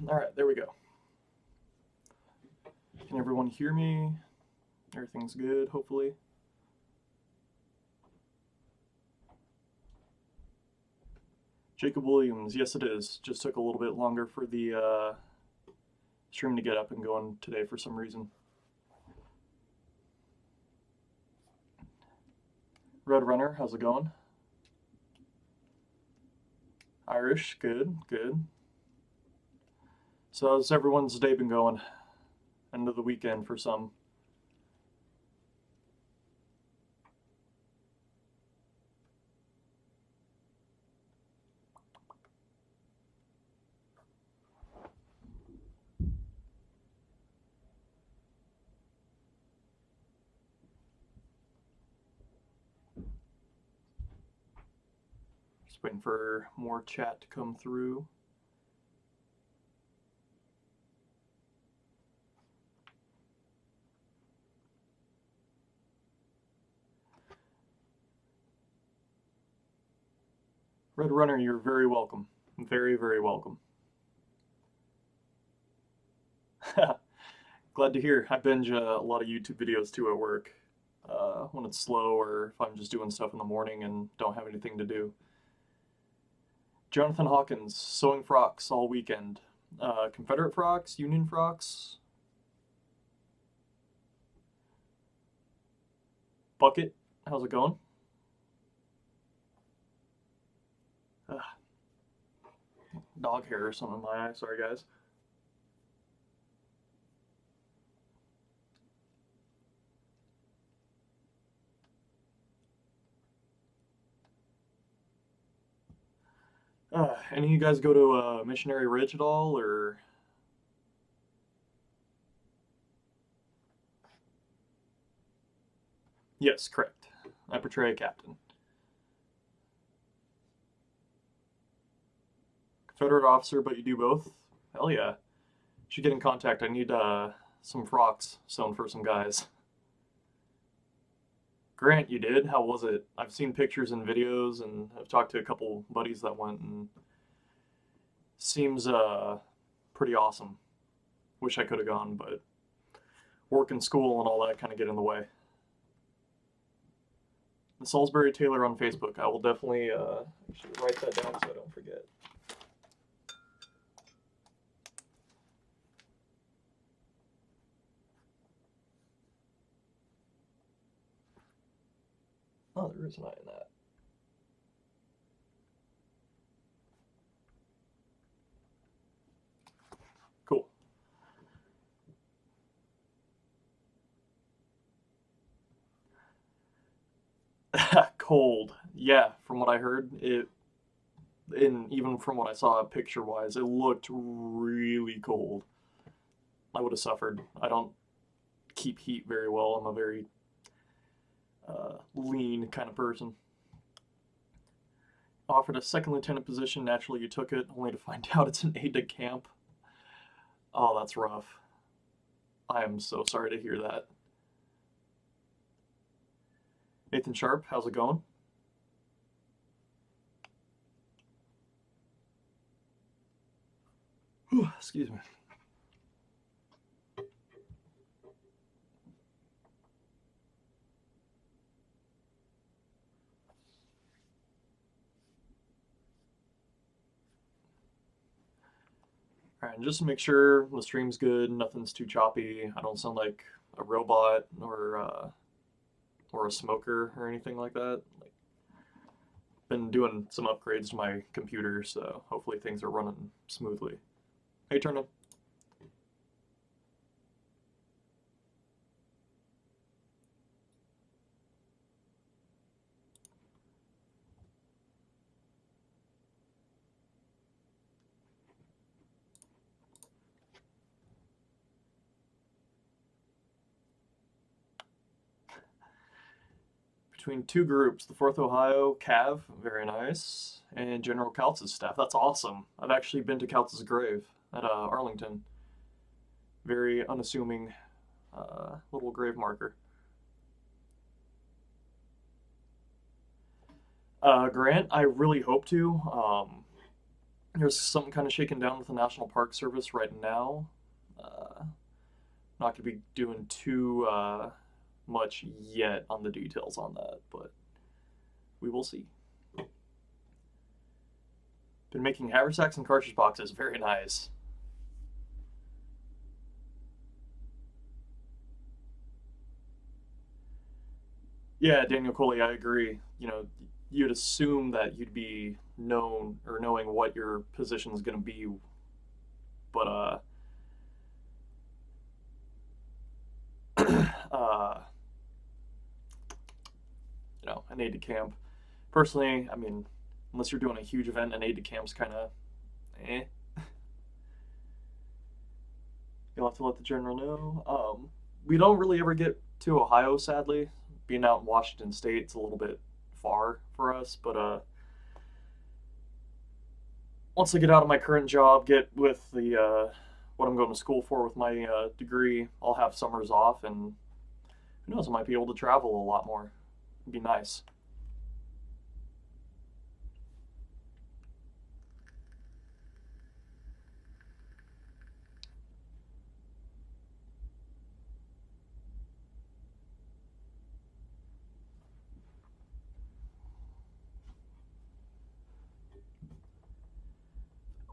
All right, there we go. Can everyone hear me? Everything's good, hopefully. Jacob Williams, yes it is. Just took a little bit longer for the stream to get up and going today for some reason. Red Runner, how's it going? Irish, good, good. So how's everyone's day been going? End of the weekend for some. Just waiting for more chat to come through. Red Runner, you're very welcome. Very, very welcome. Glad to hear. I binge a lot of YouTube videos too at work when it's slow or if I'm just doing stuff in the morning and don't have anything to do. Jonathan Hawkins, sewing frocks all weekend. Confederate frocks, Union frocks. Bucket, how's it going? Dog hair or something in my eye. Sorry, guys. Any of you guys go to Missionary Ridge at all, or? Yes, correct. I portray a captain. Confederate officer, but you do both? Hell yeah. Should get in contact. I need some frocks sewn for some guys. Grant, you did? How was it? I've seen pictures and videos, and I've talked to a couple buddies that went, and seems pretty awesome. Wish I could have gone, but work and school and all that kind of get in the way. The Salisbury Tailor on Facebook. I will definitely write that down so I don't forget. Oh, there is an I in that. Cool. Cold. Yeah, from what I heard, and even from what I saw picture-wise, it looked really cold. I would have suffered. I don't keep heat very well. I'm a very lean kind of person. Offered a second lieutenant position. Naturally, you took it, only to find out it's an aide de camp. Oh, that's rough. I am so sorry to hear that. Nathan Sharp, how's it going? Excuse me. Alright, and just to make sure the stream's good, nothing's too choppy, I don't sound like a robot or a smoker or anything like that. Like, been doing some upgrades to my computer, so hopefully things are running smoothly. Hey, Turner. Between two groups, the 4th Ohio, Cav, very nice, and General Kautz's staff. That's awesome. I've actually been to Kautz's grave at Arlington. Very unassuming little grave marker. Grant, I really hope to. There's something kind of shaking down with the National Park Service right now. Not going to be doing too much yet on the details on that, but we will see. Been making haversacks and cartridge boxes. Very nice. Yeah, Daniel Coley, I agree. You know, you'd assume that you'd be known or knowing what your position is going to be, but uh, an aide de camp. Personally, I mean, unless you're doing a huge event, an aide de camp's kind of eh. You'll have to let the general know. We don't really ever get to Ohio, sadly. Being out in Washington State, it's a little bit far for us. But once I get out of my current job, get with the what I'm going to school for with my degree, I'll have summers off, and who knows, I might be able to travel a lot more. It'd be nice.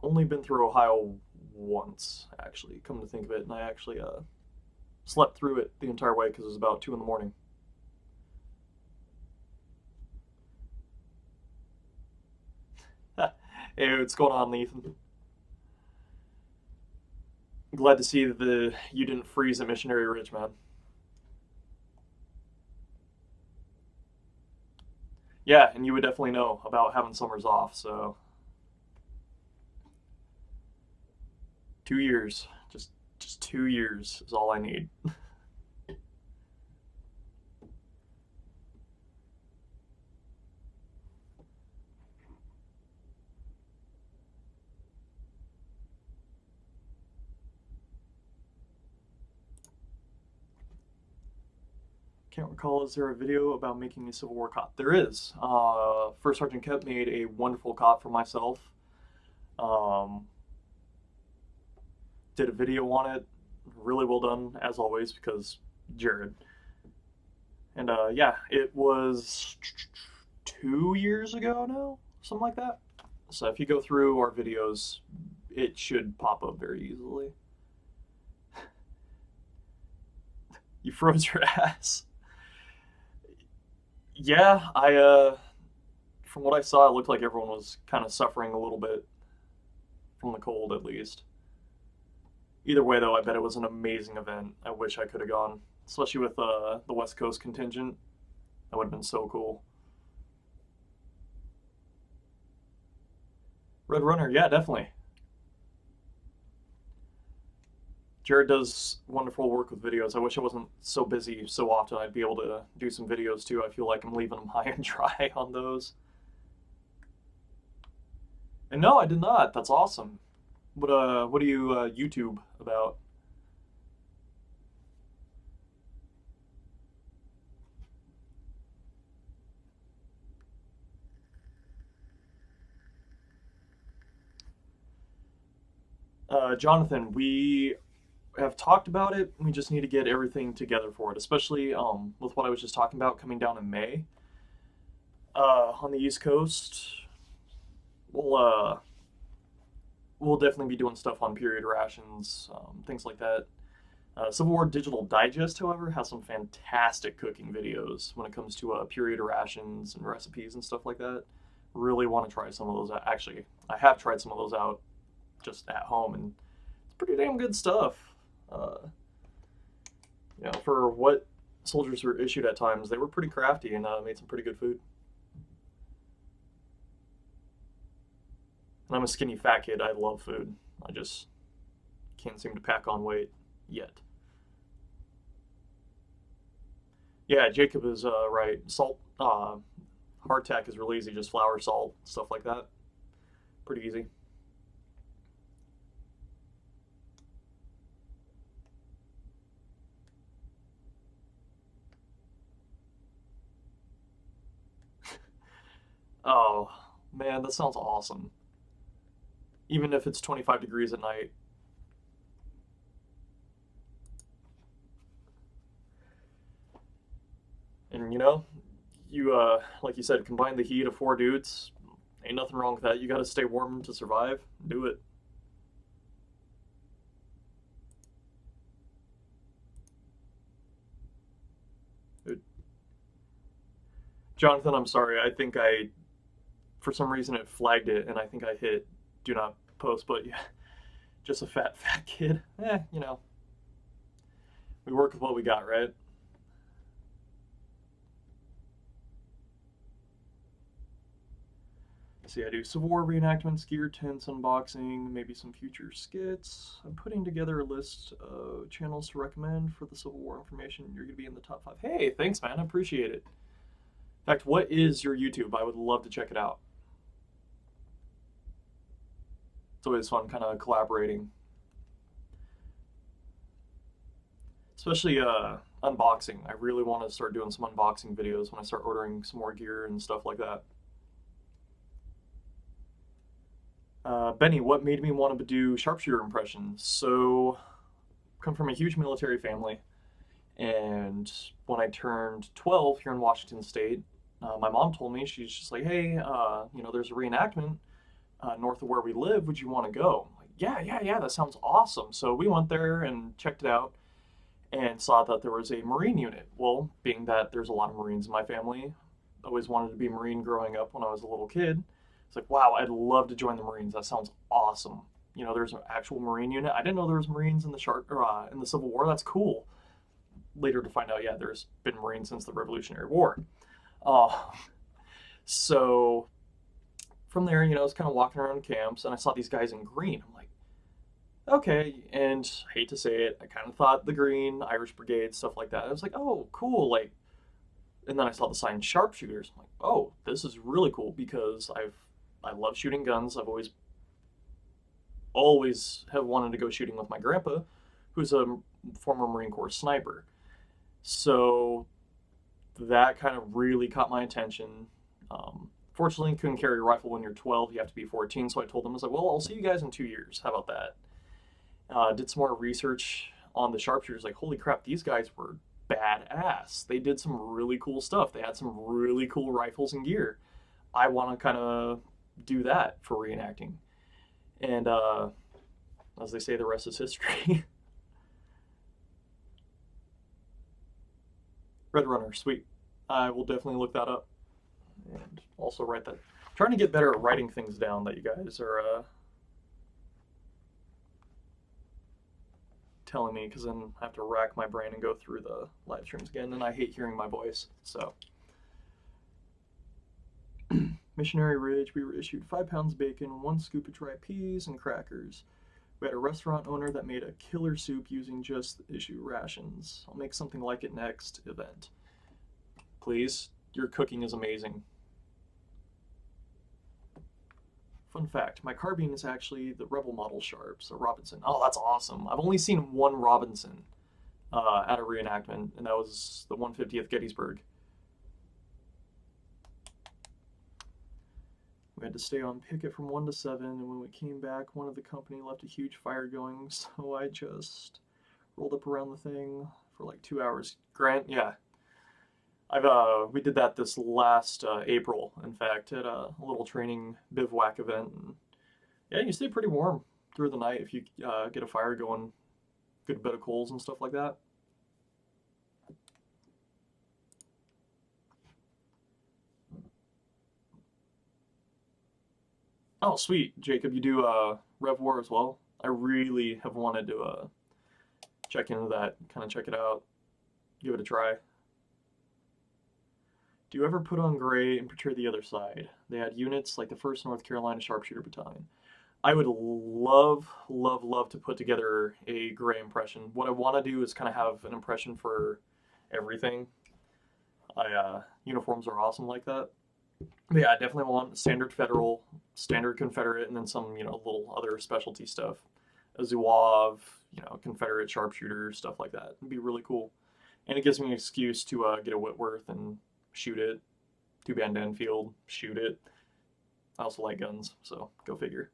Only been through Ohio once, actually. Come to think of it, and I actually slept through it the entire way because it was about 2 in the morning. Hey, what's going on, Ethan? Glad to see that you didn't freeze at Missionary Ridge, man. Yeah, and you would definitely know about having summers off. So 2 years, just 2 years is all I need. Can't recall. Is there a video about making a Civil War cot? There is. First Sergeant Kep made a wonderful cot for myself. Um, did a video on it. Really well done, as always, because Jared. And yeah, it was 2 years ago now, something like that. So if you go through our videos, it should pop up very easily. You froze your ass. Yeah, from what I saw, it looked like everyone was kind of suffering a little bit from the cold, at least. Either way, though, I bet it was an amazing event. I wish I could have gone, especially with the West Coast contingent. That would have been so cool. Red Runner, yeah, definitely. Jared does wonderful work with videos. I wish I wasn't so busy so often. I'd be able to do some videos too. I feel like I'm leaving them high and dry on those. And no, I did not. That's awesome. What do you YouTube about? Jonathan, we have talked about it. We just need to get everything together for it, especially with what I was just talking about coming down in May on the East Coast. We'll uh, we'll definitely be doing stuff on period rations, things like that. Civil War Digital Digest, however, has some fantastic cooking videos when it comes to period rations and recipes and stuff like that. Really want to try some of those out. Actually, I have tried some of those out just at home, and it's pretty damn good stuff. Uh, for what soldiers were issued at times, they were pretty crafty and made some pretty good food. And I'm a skinny fat kid. I love food. I just can't seem to pack on weight yet. Yeah, Jacob is right. Salt, hardtack is really easy. Just flour, salt, stuff like that. Pretty easy. Oh man, that sounds awesome. even if it's 25 degrees at night. And you know, you like you said, combine the heat of 4 dudes. Ain't nothing wrong with that. You got to stay warm to survive. Do it. Jonathan, I'm sorry. I think for some reason, it flagged it, and I think I hit do not post. But yeah, just a fat kid. You know, we work with what we got, right? See, I do Civil War reenactments, gear tents, unboxing, maybe some future skits. I'm putting together a list of channels to recommend for the Civil War information. You're going to be in the top 5. Hey, thanks, man. I appreciate it. In fact, what is your YouTube? I would love to check it out. It's always fun kind of collaborating. Especially unboxing. I really want to start doing some unboxing videos when I start ordering some more gear and stuff like that. Benny, what made me want to do sharpshooter impressions? So, I come from a huge military family, and when I turned 12 here in Washington State, my mom told me, she's just like, hey, you know, there's a reenactment north of where we live. Would you want to go? I'm like, yeah, that sounds awesome. So we went there and checked it out and saw that there was a Marine unit. Well, being that there's a lot of Marines in my family, I always wanted to be a Marine growing up when I was a little kid. It's like, wow, I'd love to join the Marines. That sounds awesome. You know, there's an actual Marine unit. I didn't know there was Marines in the in the Civil War. That's cool. Later to find out, yeah, there's been Marines since the Revolutionary War. Uh, so from there, you know, I was kind of walking around camps, and I saw these guys in green. I'm like, okay, and I hate to say it, I kind of thought the Green, Irish Brigade, stuff like that. I was like, oh, cool, like, and then I saw the sign sharpshooters. I'm like, oh, this is really cool because I love shooting guns. I've always have wanted to go shooting with my grandpa, who's a former Marine Corps sniper. So that kind of really caught my attention. Fortunately, couldn't carry a rifle when you're 12. You have to be 14. So I told them, I was like, well, I'll see you guys in 2 years. How about that? Did some more research on the sharpshooters. Like, holy crap, these guys were badass. They did some really cool stuff. They had some really cool rifles and gear. I want to kind of do that for reenacting. And as they say, the rest is history. Red Runner, sweet. I will definitely look that up and also write that. I'm trying to get better at writing things down that you guys are telling me, because then I have to rack my brain and go through the live streams again, and I hate hearing my voice. So, Missionary Ridge, we were issued 5 pounds bacon, 1 scoop of dry peas, and crackers. We had a restaurant owner that made a killer soup using just the issue rations. I'll make something like it next event. Please, your cooking is amazing. Fun fact, my carbine is actually the Rebel model Sharps, a Robinson. Oh, that's awesome. I've only seen one Robinson at a reenactment, and that was the 150th Gettysburg. We had to stay on picket from 1 to 7, and when we came back, one of the company left a huge fire going, so I just rolled up around the thing for like 2 hours. Grant, yeah. We did that this last April, in fact, at a little training bivouac event. And yeah, you stay pretty warm through the night if you get a fire going, good bit of coals and stuff like that. Oh, sweet, Jacob, you do Rev War as well? I really have wanted to check into that, kind of check it out, give it a try. Do you ever put on gray and portray the other side? They had units like the 1st North Carolina Sharpshooter Battalion. I would love to put together a gray impression. What I want to do is kind of have an impression for everything. Uniforms are awesome like that. But yeah, I definitely want standard Federal, standard Confederate, and then some, you know, little other specialty stuff. A Zouave, you know, Confederate sharpshooter, stuff like that. It'd be really cool. And it gives me an excuse to get a Whitworth and shoot it. 2 band Enfield, shoot it. I also like guns, so go figure.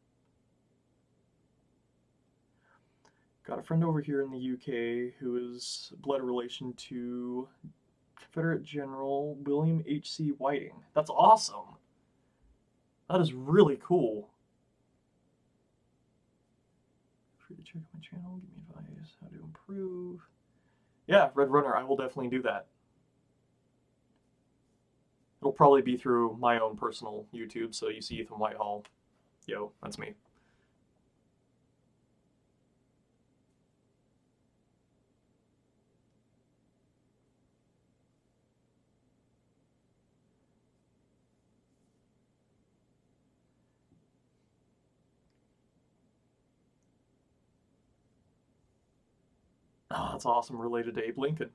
Got a friend over here in the UK who is blood relation to Confederate General William H.C. Whiting. That's awesome. That is really cool. Free to check out my channel, give me advice, how to improve. Yeah, Red Runner, I will definitely do that. It'll probably be through my own personal YouTube, so you see Ethan Whitehall. Yo, that's me. Oh, that's awesome, related to Abe Lincoln.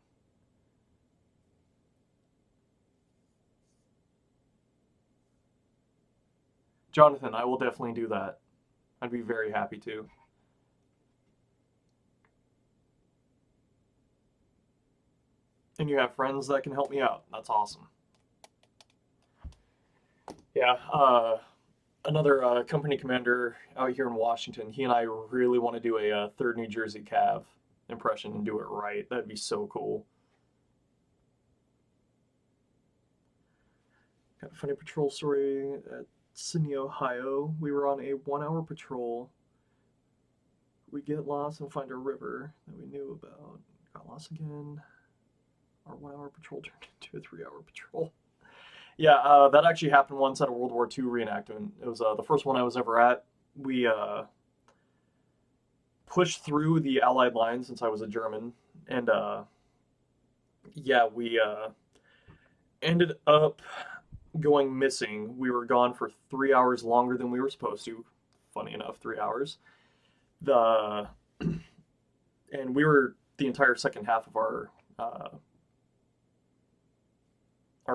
Jonathan, I will definitely do that. I'd be very happy to. And you have friends that can help me out. That's awesome. Yeah, another company commander out here in Washington, he and I really want to do a 3rd New Jersey Cav impression and do it right. That'd be so cool. Got a funny patrol story at Sydney, Ohio. We were on a 1-hour patrol. We get lost and find a river that we knew about. Got lost again. Our 1-hour patrol turned into a 3-hour patrol. Yeah, that actually happened once at a World War II reenactment. It was the first one I was ever at. We pushed through the Allied lines since I was a German, and yeah, we ended up going missing. We were gone for 3 hours longer than we were supposed to. Funny enough, 3 hours. And we were the entire second half of our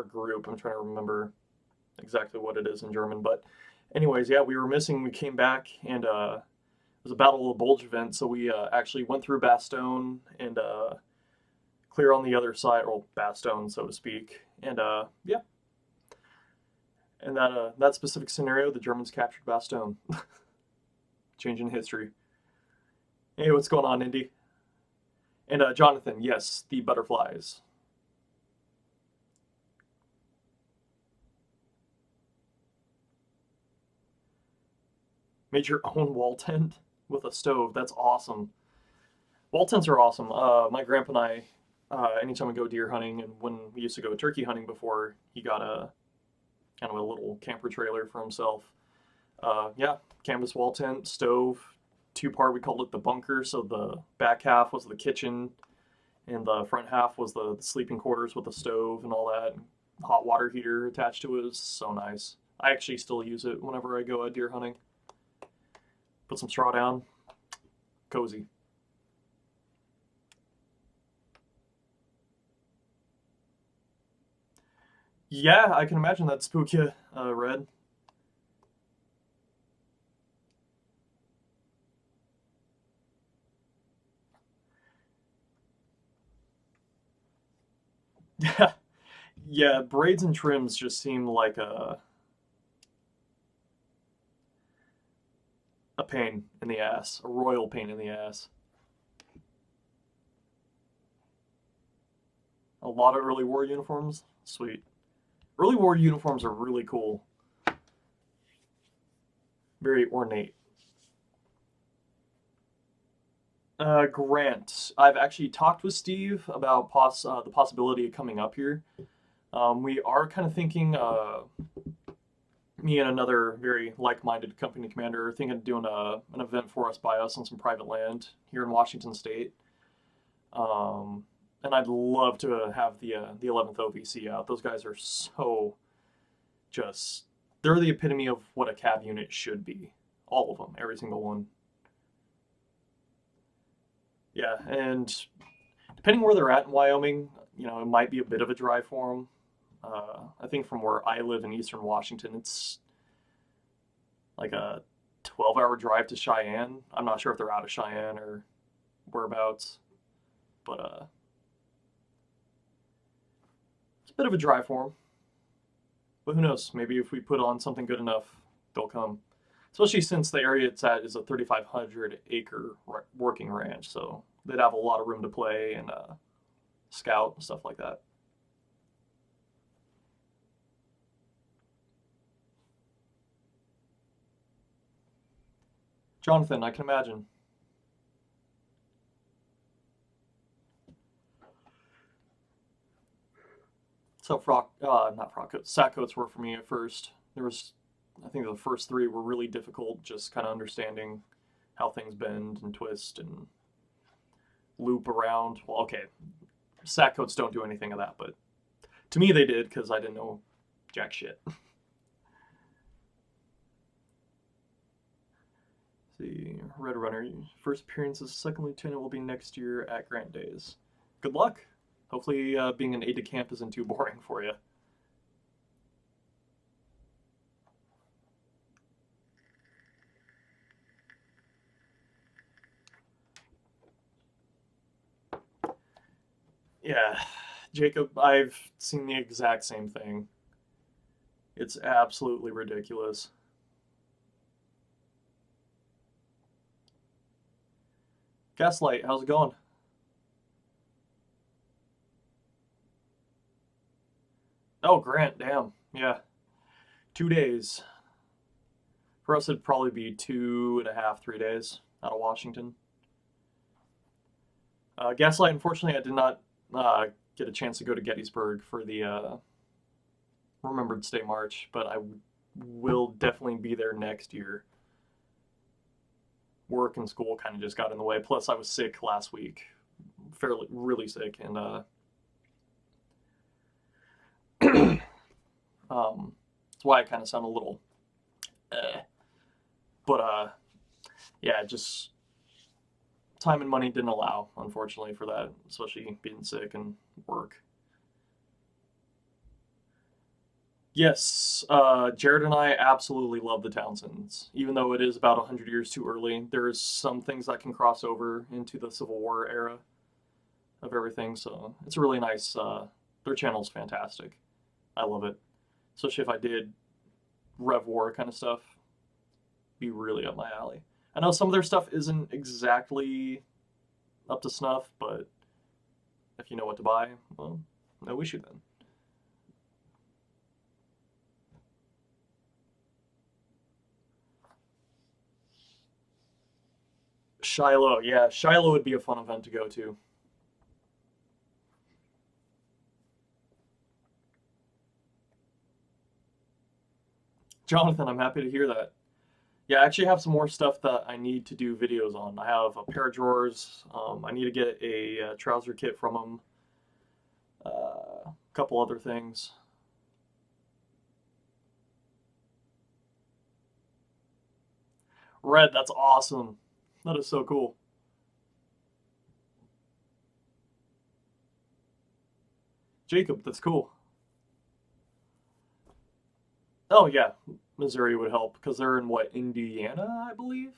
group. I'm trying to remember exactly what it is in German, but anyways, yeah, we were missing. We came back, and it was a Battle of the Bulge event, so we actually went through Bastogne and clear on the other side, or Bastogne, so to speak, and yeah. And that specific scenario, the Germans captured Bastogne. Changing history. Hey, what's going on, Indy? And Jonathan, yes, the butterflies. Made your own wall tent with a stove. That's awesome. Wall tents are awesome. My grandpa and I, anytime we go deer hunting, and when we used to go turkey hunting before, he got a kind of a little camper trailer for himself. Yeah, canvas wall tent, stove, 2-part. We called it the bunker. So the back half was the kitchen, and the front half was the sleeping quarters with the stove and all that. Hot water heater attached to it. It was so nice. I actually still use it whenever I go deer hunting. Put some straw down. Cozy. Yeah, I can imagine that spook you, Red. Yeah, yeah. Braids and trims just seem like a pain in the ass, a royal pain in the ass. A lot of early war uniforms, sweet. Early war uniforms are really cool, very ornate. Grant, I've actually talked with Steve about the possibility of coming up here. We are kind of thinking, me and another very like-minded company commander are thinking of doing an event for us by us on some private land here in Washington State. And I'd love to have the 11th OVC out. Those guys are so just, they're the epitome of what a cab unit should be. All of them, every single one. Yeah, and depending where they're at in Wyoming, it might be a bit of a drive for them. I think from where I live in eastern Washington, it's like a 12-hour drive to Cheyenne. I'm not sure if they're out of Cheyenne or whereabouts, but it's a bit of a drive for them. But who knows? Maybe if we put on something good enough, they'll come. especially since the area it's at is a 3,500 acre working ranch, so they'd have a lot of room to play and scout and stuff like that. Jonathan, I can imagine. So not frock coats, sack coats were for me at first. I think the first three were really difficult, just kind of understanding how things bend and twist and loop around. Well, okay, sack coats don't do anything of that, but to me they did because I didn't know jack shit. See, Red Runner, first appearance as second lieutenant will be next year at Grant Days. Good luck. Hopefully being an aide-de-camp isn't too boring for you. Yeah, Jacob, I've seen the exact same thing. It's absolutely ridiculous. Gaslight, how's it going? Oh, Grant, damn. Yeah, 2 days. For us, it'd probably be 2.5, 3 days out of Washington. Gaslight, unfortunately, I did not get a chance to go to Gettysburg for the Remembrance Day March, but I will definitely be there next year. Work and school kind of just got in the way. Plus, I was sick last week, really sick, and that's why I kind of sound a little, but yeah, just time and money didn't allow, unfortunately, for that, especially being sick and work. Yes, Jared and I absolutely love the Townsends. Even though it is about 100 years too early, there's some things that can cross over into the Civil War era of everything, so it's really nice. Their channel's fantastic. I love it. Especially if I did Rev War kind of stuff, be really up my alley. I know some of their stuff isn't exactly up to snuff, but if you know what to buy, well, no issue then. Shiloh, yeah, Shiloh would be a fun event to go to. Jonathan, I'm happy to hear that. Yeah, I actually have some more stuff that I need to do videos on. I have a pair of drawers. I need to get a trouser kit from them. A couple other things. Red, that's awesome. That is so cool. Jacob, that's cool. Oh yeah, Missouri would help because they're in what, Indiana, I believe.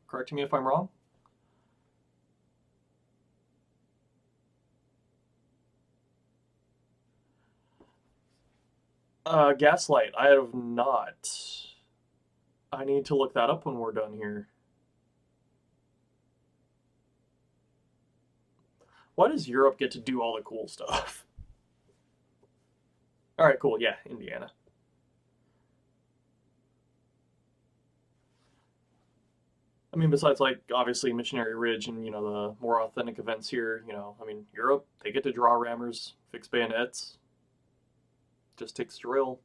Correct me if I'm wrong. Gaslight, I have not. I need to look that up when we're done here. Why does Europe get to do all the cool stuff? All right, cool. Yeah, Indiana. I mean, besides like obviously Missionary Ridge and the more authentic events here, I mean Europe, they get to draw rammers, fix bayonets, just takes drill.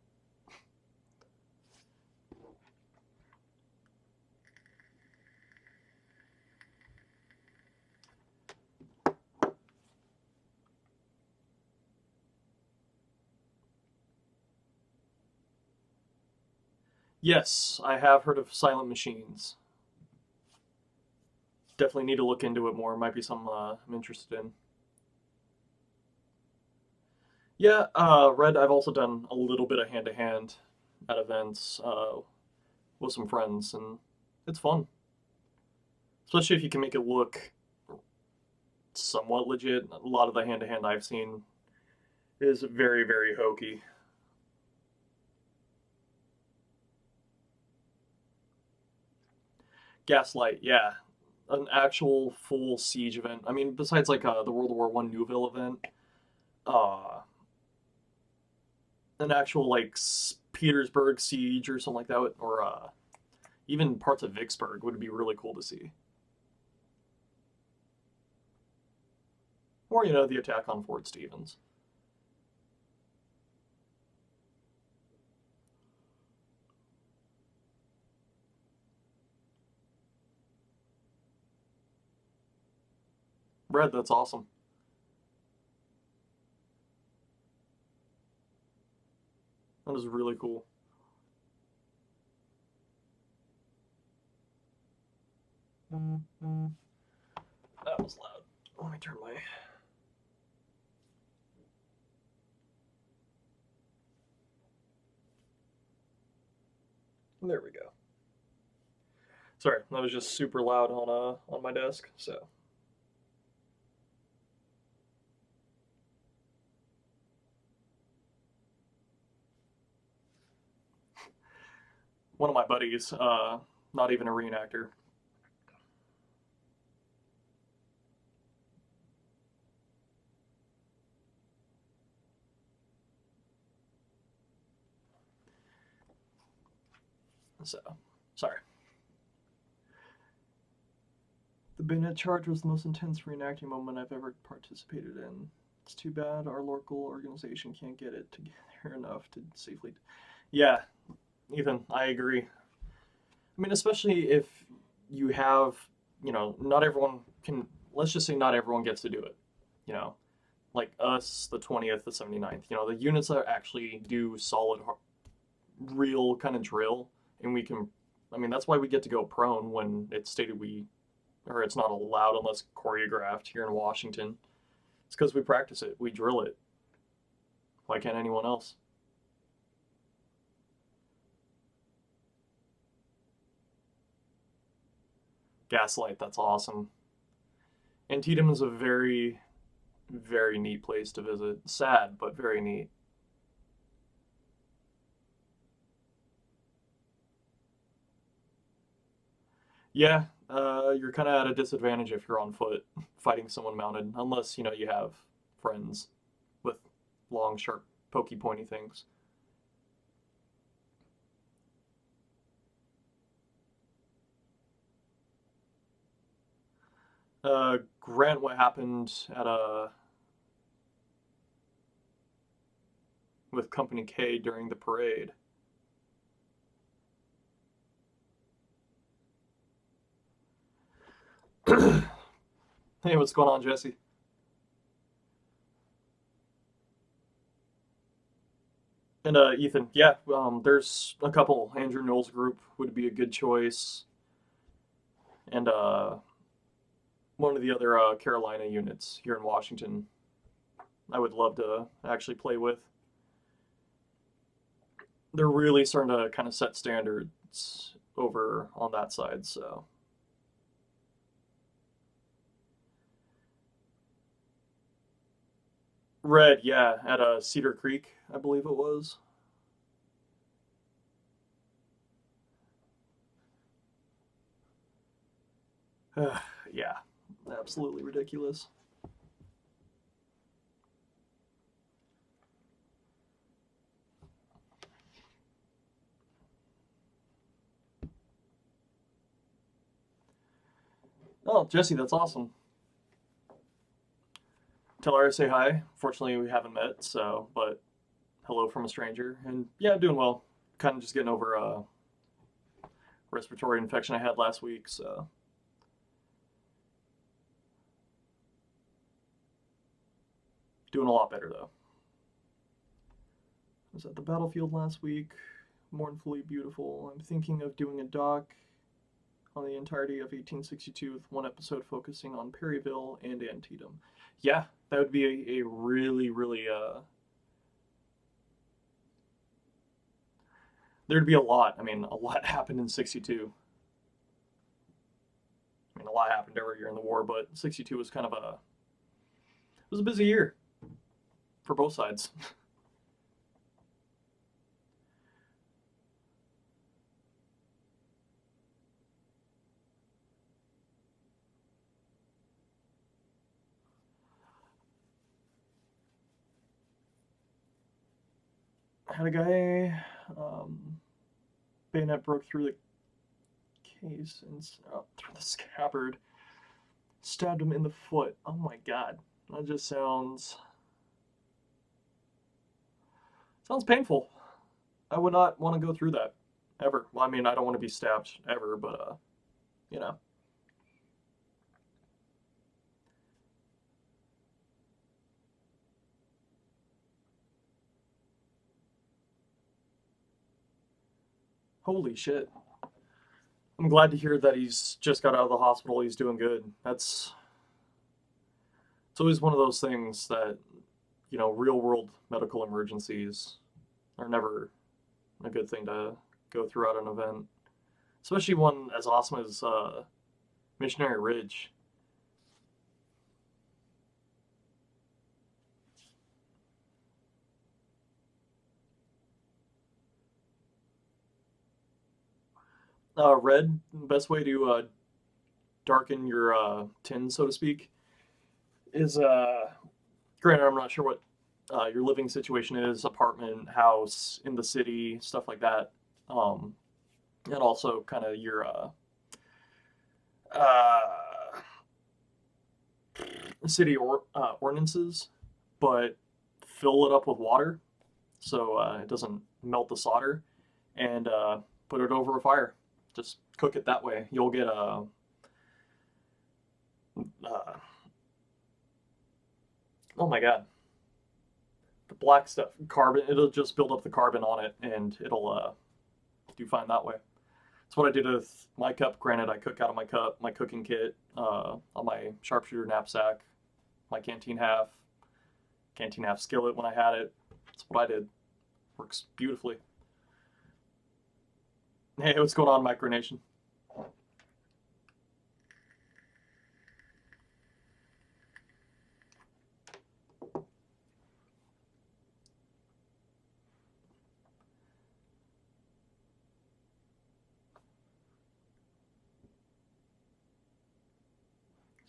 Yes, I have heard of Silent Machines. Definitely need to look into it more. Might be something I'm interested in. Yeah, Red. I've also done a little bit of hand to hand at events with some friends, and it's fun. Especially if you can make it look somewhat legit. A lot of the hand to hand I've seen is very, very hokey. Gaslight, yeah. An actual full siege event. I mean, besides like the World War One Newville event, uh, an actual like Petersburg siege or something like that, or even parts of Vicksburg would be really cool to see. Or the attack on Fort Stevens. Red, that's awesome. That is really cool. That was loud. Let me turn my. There we go. Sorry, that was just super loud on my desk. So one of my buddies, not even a reenactor. So sorry. The bayonet charge was the most intense reenacting moment I've ever participated in. It's too bad our local organization can't get it together enough to safely. Yeah, Ethan, I agree. I mean, especially if you have, not everyone can. Let's just say not everyone gets to do it. You know, like us, the 20th, the 79th. The units that actually do solid, real kind of drill, and we can. I mean, that's why we get to go prone when it's stated or it's not allowed unless choreographed here in Washington. It's because we practice it, we drill it. Why can't anyone else? Gaslight, that's awesome. Antietam is a very, very neat place to visit. Sad, but very neat. Yeah, you're kind of at a disadvantage if you're on foot fighting someone mounted, unless you have friends with long, sharp, pokey, pointy things. Grant, what happened at with Company K during the parade? Hey, what's going on, Jesse? And Ethan, yeah, there's a couple. Andrew Knowles' group would be a good choice, and one of the other Carolina units here in Washington. I would love to actually play with. They're really starting to kind of set standards over on that side. So Red, yeah, at Cedar Creek, I believe it was. Yeah, absolutely ridiculous. Oh, Jesse, that's awesome. Tell her I say hi. Fortunately, we haven't met, so but hello from a stranger. And yeah, doing well. Kind of just getting over a respiratory infection I had last week, so doing a lot better though. I was at the battlefield last week, mournfully beautiful. I'm thinking of doing a doc on the entirety of 1862 with one episode focusing on Perryville and Antietam. Yeah, that would be a really, really there'd be a lot. I mean, a lot happened in 62. I mean, a lot happened every year in the war, but 62 was kind of it was a busy year for both sides. Had a guy, bayonet broke through the case and through the scabbard, stabbed him in the foot. Oh my god, that just sounds painful. I would not want to go through that ever. Well, I mean, I don't want to be stabbed ever, but you know. Holy shit. I'm glad to hear that he's just got out of the hospital. He's doing good. It's always one of those things that, real world medical emergencies are never a good thing to go through at an event, especially one as awesome as Missionary Ridge. Red, best way to darken your tin, so to speak, is granted, I'm not sure what your living situation is, apartment, house, in the city, stuff like that. Um, and also kind of your uh, city ordinances, but fill it up with water so it doesn't melt the solder, and put it over a fire. Just cook it that way. You'll get oh my god, the black stuff, carbon. It'll just build up the carbon on it, and it'll do fine that way. That's what I did with my cup. Granted, I cook out of my cup, my cooking kit, on my sharpshooter knapsack, my canteen half skillet when I had it. That's what I did. Works beautifully. Hey, what's going on, Micronation?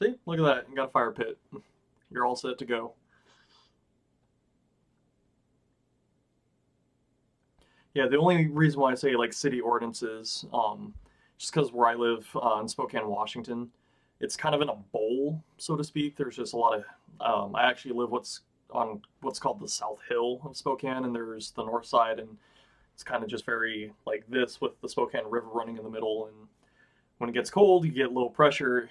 See, look at that. You got a fire pit. You're all set to go. Yeah, the only reason why I say like city ordinances, just because where I live in Spokane, Washington, it's kind of in a bowl, so to speak. There's just a lot of. I actually live what's called the South Hill of Spokane, and there's the north side, and it's kind of just very like this with the Spokane River running in the middle. And when it gets cold, you get low pressure.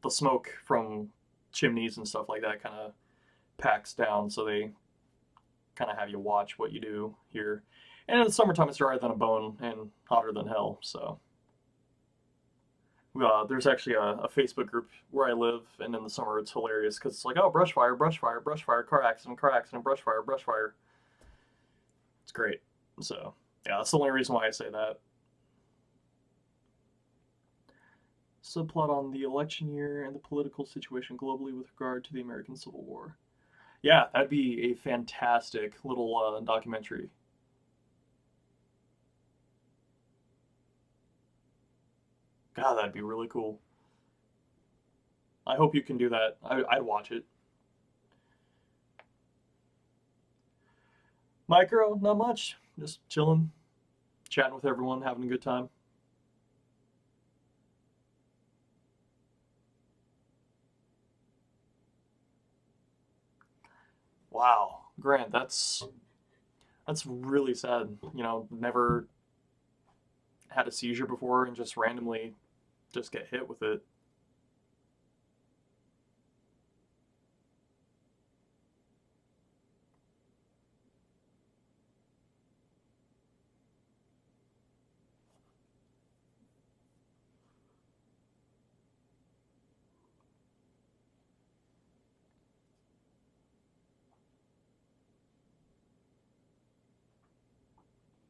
The smoke from chimneys and stuff like that kind of packs down, so they kind of have you watch what you do here. And in the summertime, it's drier than a bone and hotter than hell. So there's actually a Facebook group where I live, and in the summer it's hilarious because it's like, oh, brush fire, brush fire, brush fire, car accident, brush fire, brush fire. It's great. So yeah, that's the only reason why I say that. Subplot on the election year and the political situation globally with regard to the American Civil War. Yeah, that'd be a fantastic little documentary. God, that'd be really cool. I hope you can do that. I'd watch it. Micro, not much. Just chilling, chatting with everyone, having a good time. Wow, Grant, that's really sad. Never had a seizure before and just randomly just get hit with it.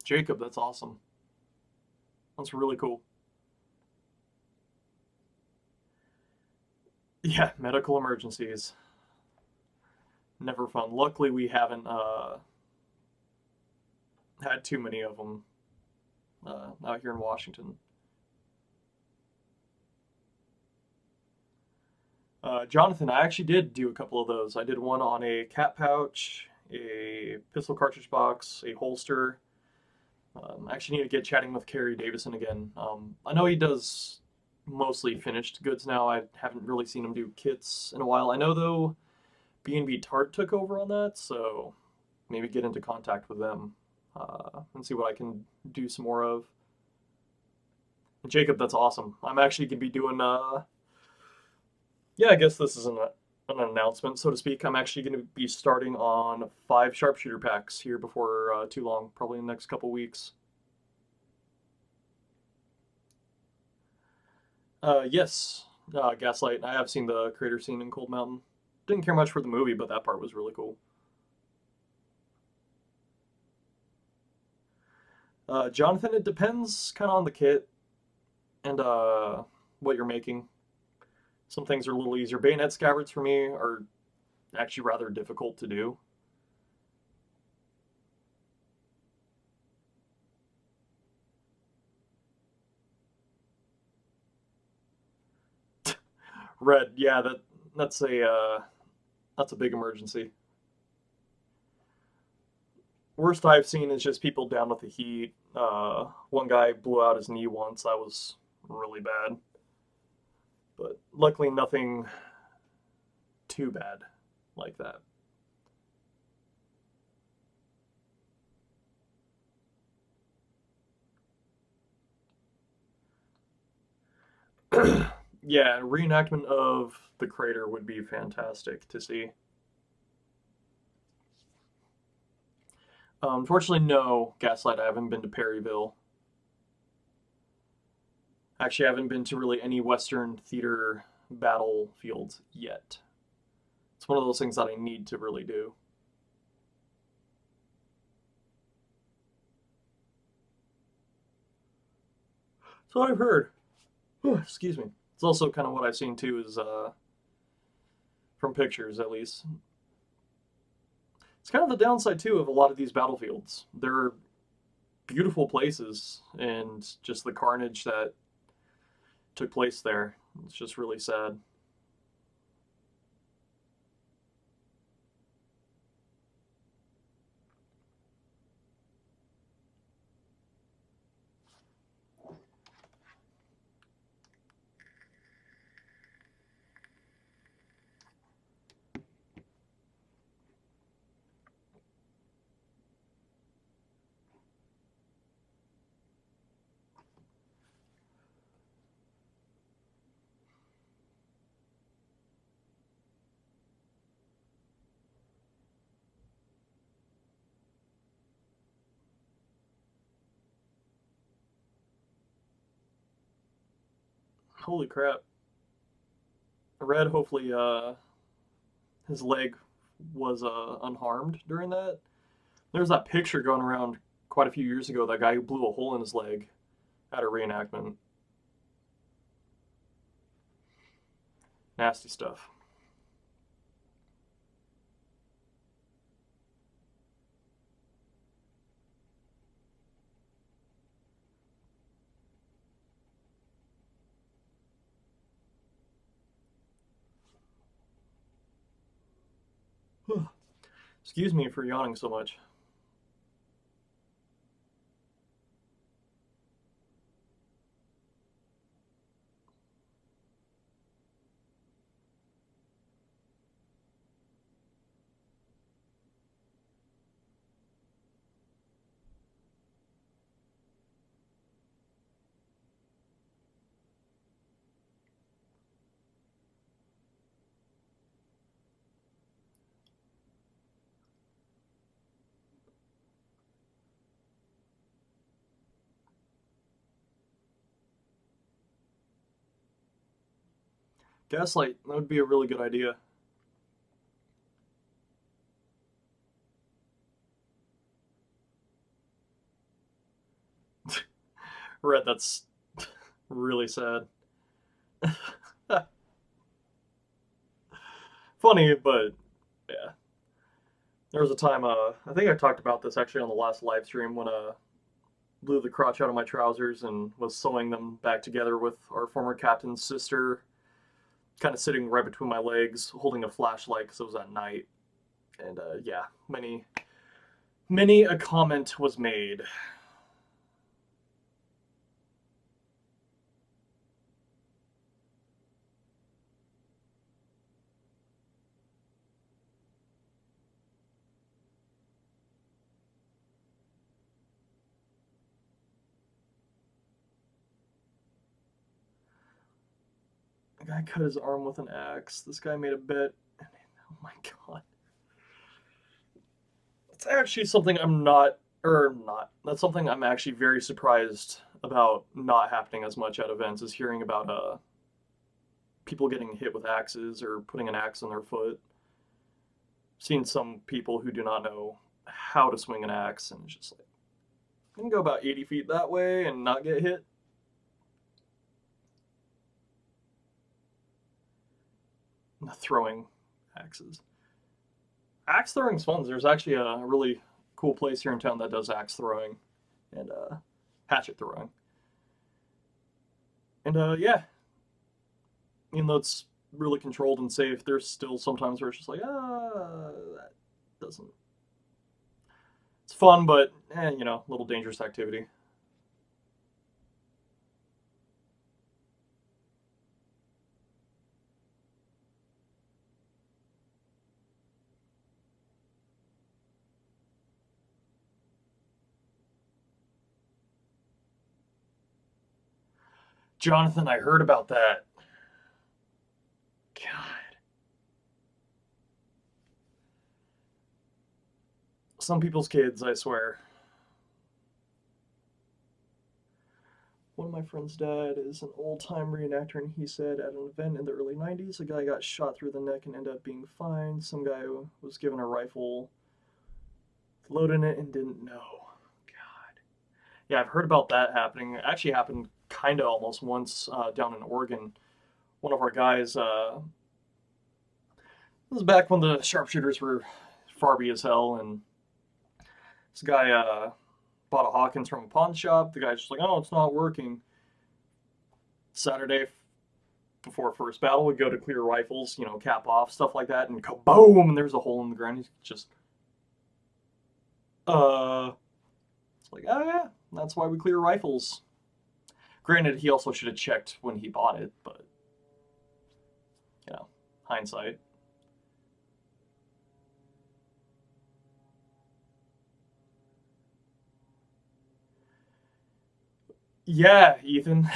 Jacob, that's awesome. That's really cool. Yeah, medical emergencies. Never fun. Luckily, we haven't had too many of them out here in Washington. Jonathan, I actually did do a couple of those. I did one on a cat pouch, a pistol cartridge box, a holster. I actually need to get chatting with Kerry Davison again. I know he does mostly finished goods now. I haven't really seen him do kits in a while. I know though B&B Tart took over on that, so maybe get into contact with them and see what I can do some more of. And Jacob, that's awesome. I'm actually gonna be doing yeah, I guess this is an announcement, so to speak. I'm actually going to be starting on 5 sharpshooter packs here before too long, probably in the next couple weeks. Yes, Gaslight. I have seen the crater scene in Cold Mountain. Didn't care much for the movie, but that part was really cool. Jonathan, it depends kind of on the kit and what you're making. Some things are a little easier. Bayonet scabbards for me are actually rather difficult to do. Red, yeah, that's a big emergency. Worst I've seen is just people down with the heat. One guy blew out his knee once. That was really bad. But luckily, nothing too bad like that. Yeah, reenactment of the crater would be fantastic to see. Unfortunately, no, Gaslight. I haven't been to Perryville. Actually, I haven't been to really any Western theater battlefields yet. It's one of those things that I need to really do. So I've heard. Excuse me. It's also kind of what I've seen too, is from pictures at least. It's kind of the downside too of a lot of these battlefields. They're beautiful places, and just the carnage that took place there. It's just really sad. Holy crap. Red, hopefully, his leg was unharmed during that. There's that picture going around quite a few years ago, that guy who blew a hole in his leg at a reenactment. Nasty stuff. Excuse me for yawning so much. Gaslight, that would be a really good idea. Red, that's really sad. Funny, but yeah. There was a time, I think I talked about this actually on the last live stream, when blew the crotch out of my trousers and was sewing them back together with our former captain's sister, kind of sitting right between my legs, holding a flashlight because it was at night. And yeah, many a comment was made. The guy cut his arm with an axe. This guy made a bet. Oh my god. It's actually something I'm not, or not. That's something I'm actually very surprised about not happening as much at events, is hearing about people getting hit with axes or putting an axe on their foot. Seen some people who do not know how to swing an axe, and it's just like, you can go about 80 feet that way and not get hit. Throwing axes. Axe throwing's fun. There's actually a really cool place here in town that does axe throwing and hatchet throwing. And yeah, even though it's really controlled and safe, there's still sometimes where it's just like, that doesn't. It's fun, but you know, a little dangerous activity. Jonathan, I heard about that. God, some people's kids, I swear. One of my friend's dad is an old-time reenactor, and he said at an event in the early 90s, a guy got shot through the neck and ended up being fine. Some guy was given a rifle, loaded in it, and didn't know. God. Yeah, I've heard about that happening. It actually happened kind of almost once down in Oregon. One of our guys, this was back when the sharpshooters were farby as hell, and this guy bought a Hawkins from a pawn shop. The guy's just like, oh, it's not working. Saturday before first battle, we go to clear rifles, you know, cap off, stuff like that, and kaboom, and there's a hole in the ground. He's just, it's like, oh yeah, that's why we clear rifles. Granted, he also should have checked when he bought it, but, you know, hindsight. Yeah, Ethan,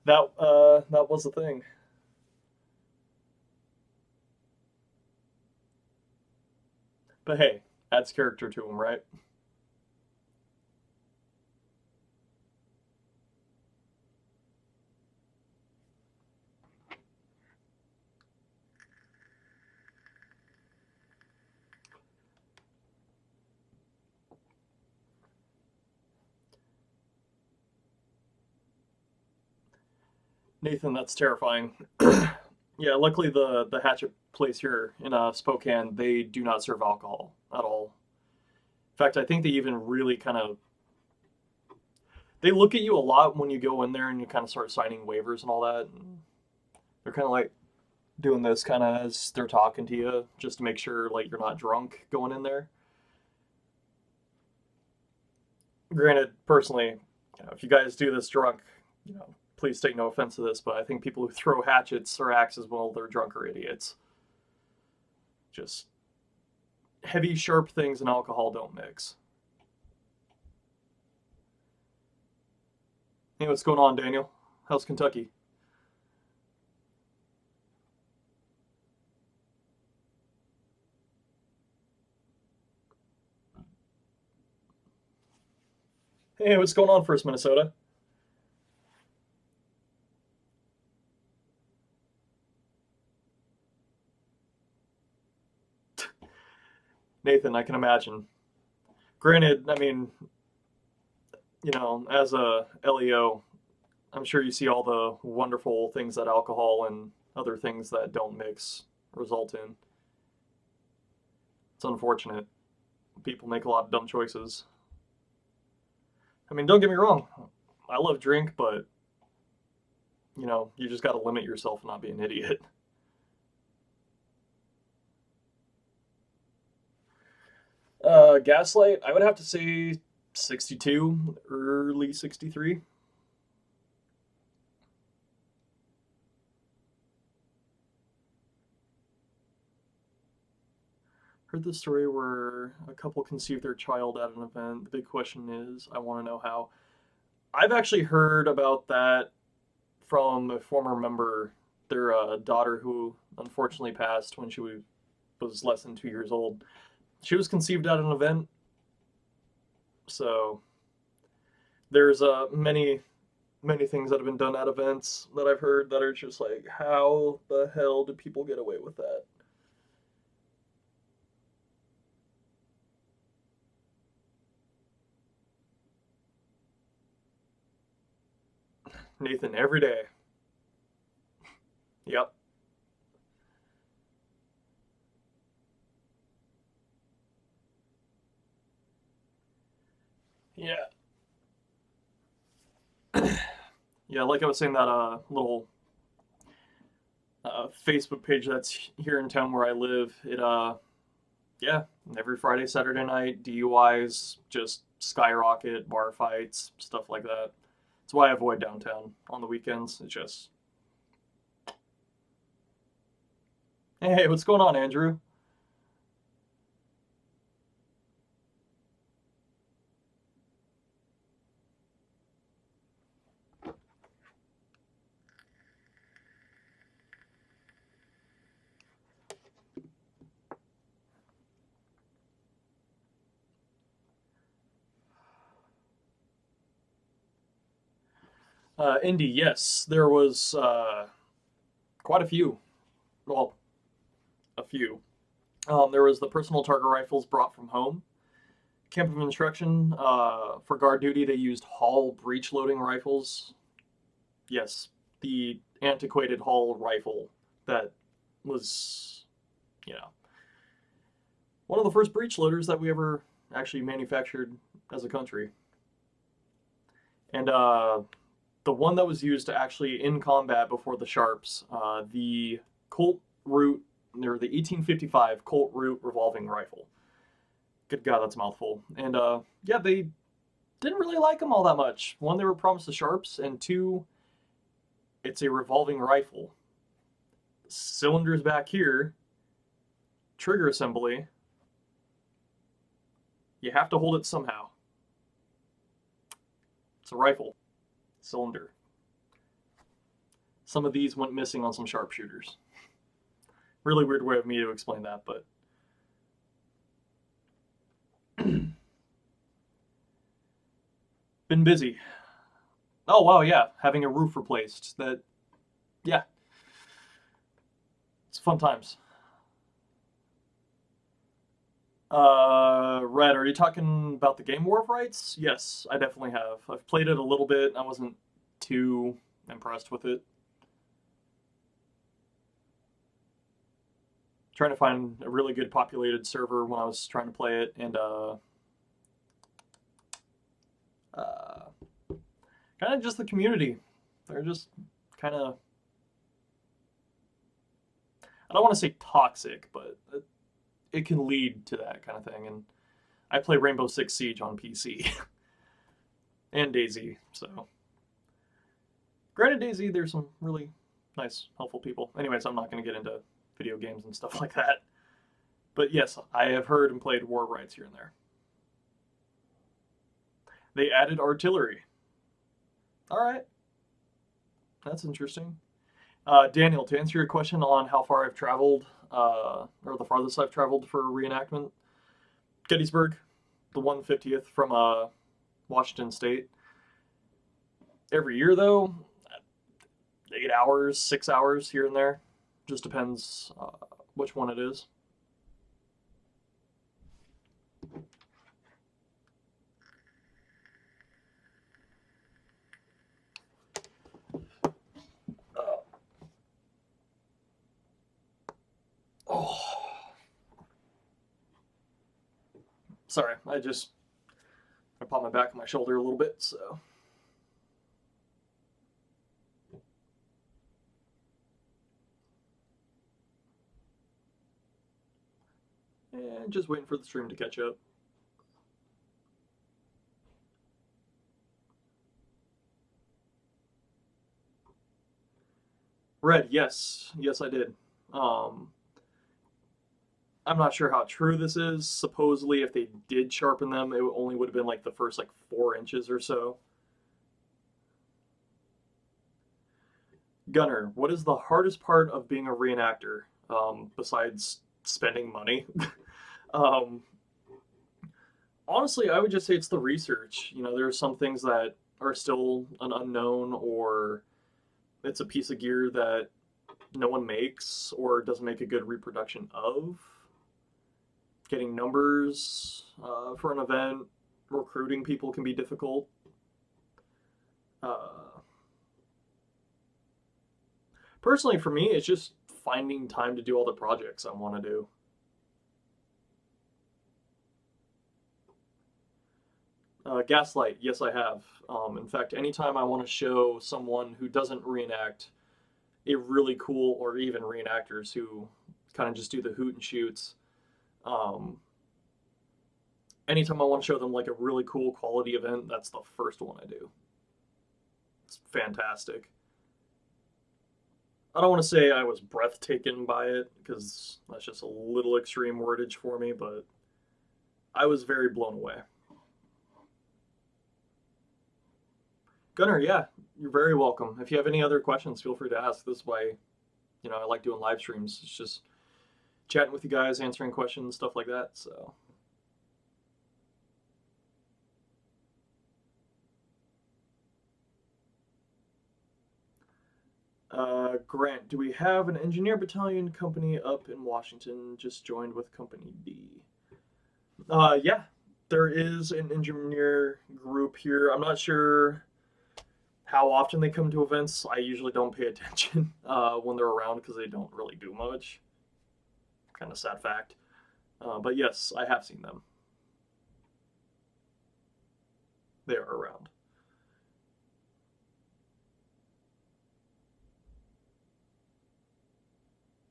that was the thing. But hey, adds character to him, right? Nathan, that's terrifying. Yeah, luckily the hatchet place here in Spokane, they do not serve alcohol at all. In fact, I think they even really kind of they look at you a lot when you go in there and you kind of start signing waivers and all that. And they're kind of like doing this kind of as they're talking to you, just to make sure like you're not drunk going in there. Granted, personally, you know, if you guys do this drunk, you know, please take no offense to this, but I think people who throw hatchets or axes while they're drunk are idiots. Just heavy, sharp things and alcohol don't mix. Hey, what's going on, Daniel? How's Kentucky? Hey, what's going on, First Minnesota? Nathan, I can imagine. Granted, I mean, you know, as a LEO, I'm sure you see all the wonderful things that alcohol and other things that don't mix result in. It's unfortunate. People make a lot of dumb choices. I mean, don't get me wrong. I love drink, but you know, you just got to limit yourself and not be an idiot. Gaslight, I would have to say 62, early 63. Heard the story where a couple conceived their child at an event. The big question is, I want to know how. I've actually heard about that from a former member, their daughter who unfortunately passed when she was less than 2 years old. She was conceived at an event, so there's many things that have been done at events that I've heard that are just like, how the hell do people get away with that? Nathan, every day. Yep. Yeah. Yeah, like I was saying, that little Facebook page that's here in town where I live, yeah, every Friday, Saturday night, DUIs just skyrocket, bar fights, stuff like that. That's why I avoid downtown on the weekends. It's just, hey, what's going on, Andrew? Indy, yes, there was quite a few. Well, a few. There was the personal target rifles brought from home. Camp of instruction, for guard duty, they used Hall breech loading rifles. Yes, the antiquated Hall rifle that was, you know, one of the first breech loaders that we ever actually manufactured as a country. And the one that was used to actually in combat before the Sharps, the Colt Root, or the 1855 Colt Root revolving rifle. Good God, that's a mouthful. And yeah, they didn't really like them all that much. One, they were promised the Sharps, and two, it's a revolving rifle. Cylinders back here, trigger assembly. You have to hold it somehow. It's a rifle, cylinder. Some of these went missing on some sharpshooters. Really weird way of me to explain that, but been busy. Oh wow, yeah, having a roof replaced. That, yeah, it's fun times. Red, are you talking about the game War of Rights? Yes, I definitely have. I've played it a little bit. I wasn't too impressed with it. Trying to find a really good populated server when I was trying to play it, and uh, kind of just the community. They're just kind of, I don't want to say toxic, but it can lead to that kind of thing. And I play Rainbow Six Siege on PC and Daisy, so granted, Daisy, there's some really nice, helpful people. Anyways, I'm not going to get into video games and stuff like that. But yes, I have heard and played War Rights here and there. They added artillery. All right, that's interesting. Daniel, to answer your question on how far I've traveled, or the farthest I've traveled for reenactment, Gettysburg, the 150th from Washington State. Every year, though, 8 hours, 6 hours here and there. Just depends which one it is. Oh, sorry. I popped my back and my shoulder a little bit, so. And just waiting for the stream to catch up. Red, yes. Yes, I did. Um, I'm not sure how true this is. Supposedly, if they did sharpen them, it only would have been like the first like 4 inches or so. Gunner, what is the hardest part of being a reenactor, besides spending money? um, Honestly, I would just say it's the research. There are some things that are still an unknown, or it's a piece of gear that no one makes or doesn't make a good reproduction of. Getting numbers for an event, recruiting people can be difficult. Uh, Personally, for me, it's just finding time to do all the projects I want to do. Gaslight, yes, I have. In fact, anytime I want to show someone who doesn't reenact a really cool, or even reenactors who kind of just do the hoot and shoots, um, anytime I want to show them like a really cool quality event, that's the first one I do. It's fantastic. I don't want to say I was breathtaken by it because that's just a little extreme wordage for me, but I was very blown away. Gunnar, yeah, you're very welcome. If you have any other questions, feel free to ask. This is why, I like doing live streams. It's just chatting with you guys, answering questions, stuff like that. So, Grant, do we have an engineer battalion company up in Washington? Just joined with Company D. Yeah, there is an engineer group here. I'm not sure how often they come to events. I usually don't pay attention when they're around because they don't really do much. Kind of sad fact. But yes, I have seen them. They are around.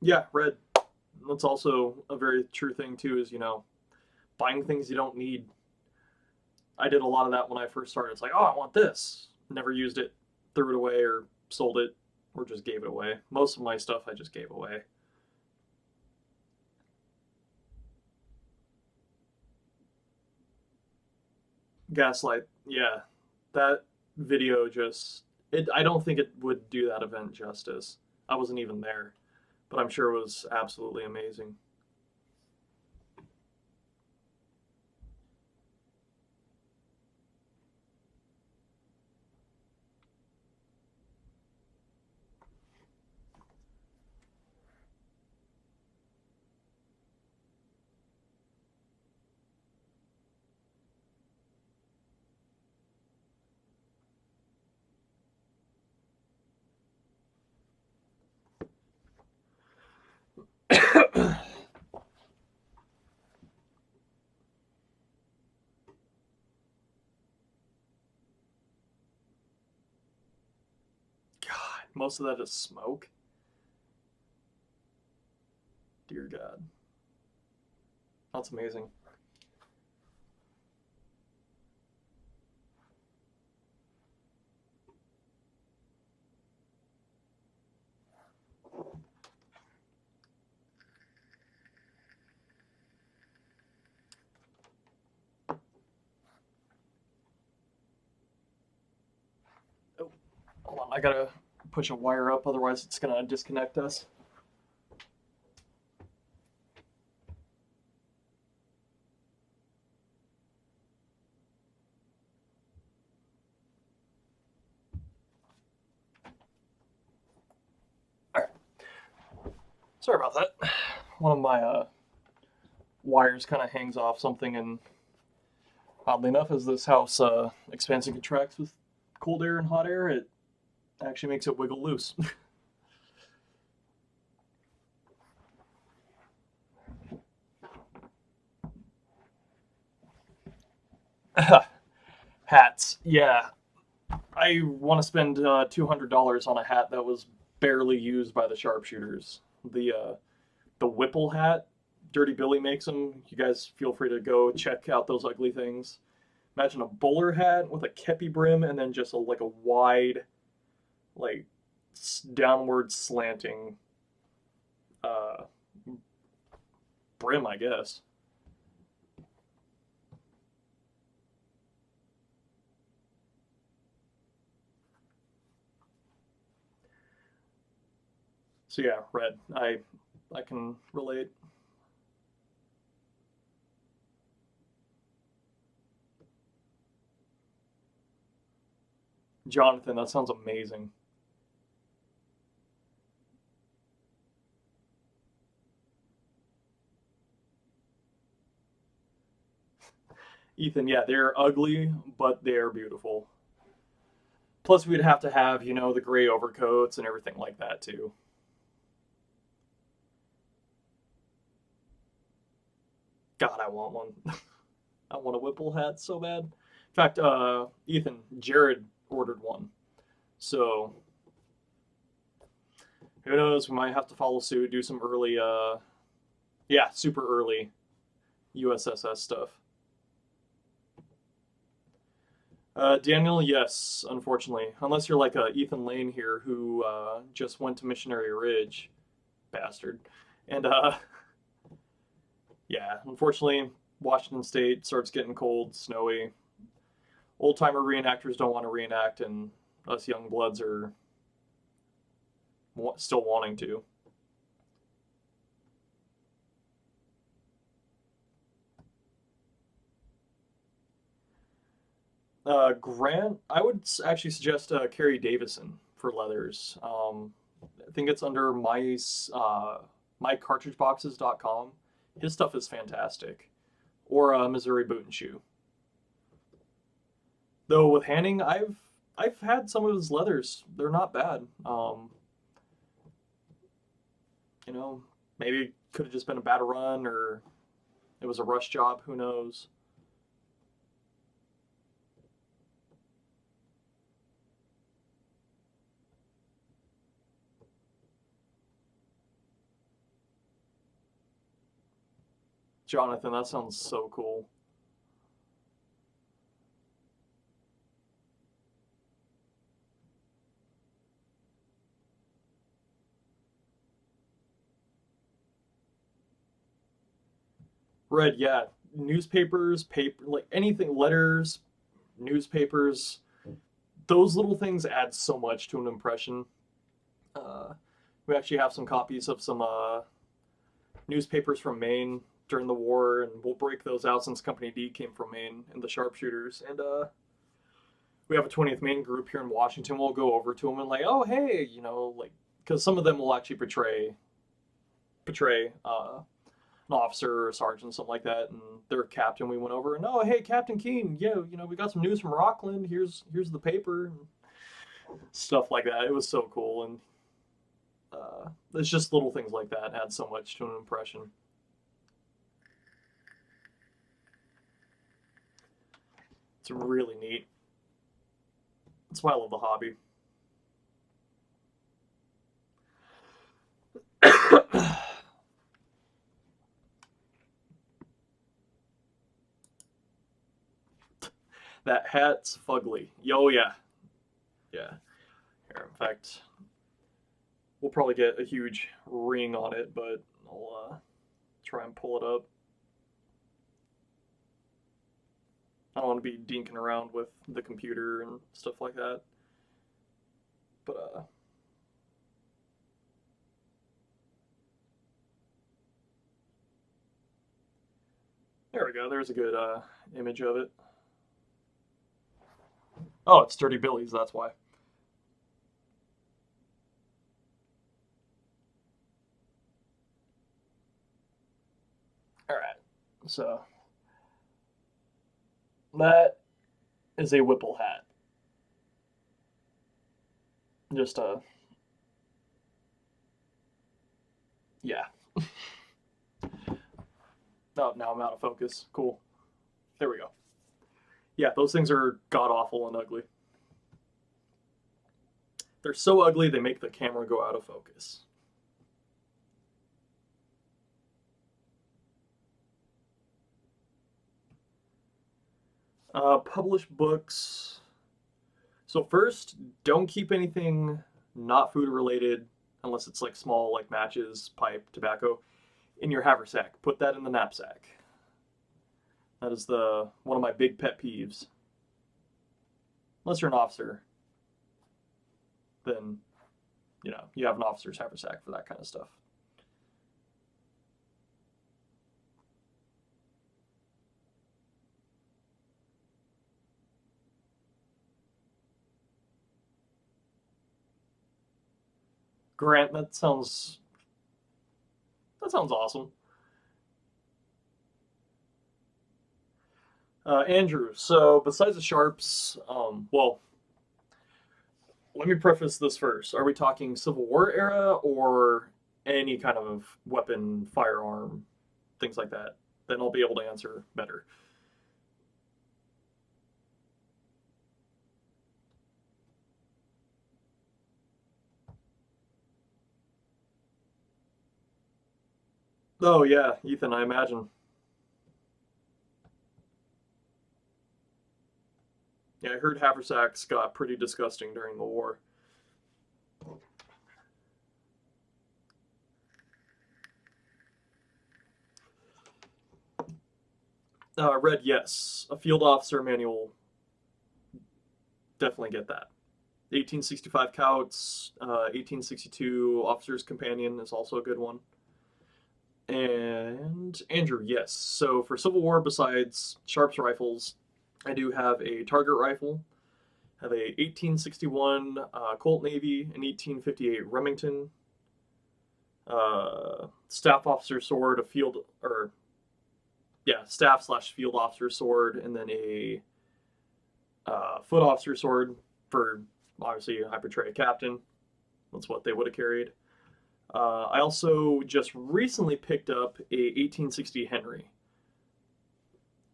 Yeah, red. That's also a very true thing too. Is buying things you don't need. I did a lot of that when I first started. It's like, oh, I want this. Never used it, threw it away, or sold it, or just gave it away. Most of my stuff I just gave away. Gaslight, yeah, that video just it. I don't think it would do that event justice. I wasn't even there, but I'm sure it was absolutely amazing. God, most of that is smoke. Dear God, that's amazing. Oh, hold on, I gotta push a wire up, otherwise it's gonna disconnect us. All right, sorry about that. One of my wires kind of hangs off something, and oddly enough, as this house expands and contracts with cold air and hot air, it actually makes it wiggle loose. Hats, yeah. I want to spend $200 on a hat that was barely used by the sharpshooters. The Whipple hat, Dirty Billy makes them. You guys feel free to go check out those ugly things. Imagine a bowler hat with a kepi brim and then just like a wide, like downward slanting brim, I guess. So yeah, red. I can relate. Jonathan, that sounds amazing. Ethan, yeah, they're ugly, but they're beautiful. Plus, we'd have to have, the gray overcoats and everything like that too. God, I want one. I want a Whipple hat so bad. In fact, Ethan, Jared ordered one. So, who knows? We might have to follow suit, do some early, yeah, super early USSS stuff. Daniel, yes, unfortunately. Unless you're like Ethan Lane here, who just went to Missionary Ridge, bastard. And yeah, unfortunately, Washington State starts getting cold, snowy. Old timer reenactors don't want to reenact, and us young bloods are still wanting to. Grant, I would actually suggest Kerry Davison for leathers. I think it's under mycartridgeboxes.com. His stuff is fantastic. Or Missouri Boot and Shoe. Though with Hanning, I've had some of his leathers. They're not bad. You know, maybe it could have just been a bad run or it was a rush job. Who knows? Jonathan, that sounds so cool. Red, yeah. Newspapers, paper, like anything, letters, newspapers, those little things add so much to an impression. Uh, we actually have some copies of some newspapers from Maine during the war, and we'll break those out since Company D came from Maine and the sharpshooters. And we have a 20th Maine group here in Washington. We'll go over to them and like, oh hey, like because some of them will actually portray an officer or a sergeant, something like that, and their captain. We went over and oh hey, Captain Keene, yeah, we got some news from Rockland. Here's the paper, and stuff like that. It was so cool, and it's just little things like that add so much to an impression. It's really neat. That's why I love the hobby. That hat's fugly. Oh yeah, yeah. Here, in fact, we'll probably get a huge ring on it, but I'll try and pull it up. I don't want to be dinking around with the computer and stuff like that. But there we go. There's a good image of it. Oh, it's Dirty Billy's. That's why. All right. So that is a Whipple hat. Just yeah. Oh, now I'm out of focus. Cool. There we go. Yeah, those things are god awful and ugly. They're so ugly they make the camera go out of focus. Published books. So first, don't keep anything not food related, unless it's like small, like matches, pipe, tobacco, in your haversack. Put that in the knapsack. That is the one of my big pet peeves. Unless you're an officer, then you have an officer's haversack for that kind of stuff. Grant, that sounds awesome. Andrew, so besides the sharps, well, let me preface this first. Are we talking Civil War era or any kind of weapon, firearm, things like that? Then I'll be able to answer better. Oh yeah, Ethan, I imagine. Yeah, I heard haversacks got pretty disgusting during the war. Red, yes. A field officer manual, definitely get that. 1865 Couts, 1862 Officer's Companion is also a good one. And Andrew, yes. So for Civil War, besides Sharps rifles, I do have a target rifle, have a 1861 Colt Navy, an 1858 Remington, staff officer sword, a field or yeah, staff slash field officer sword, and then a foot officer sword for obviously I portray a captain. That's what they would have carried. I also just recently picked up a 1860 Henry.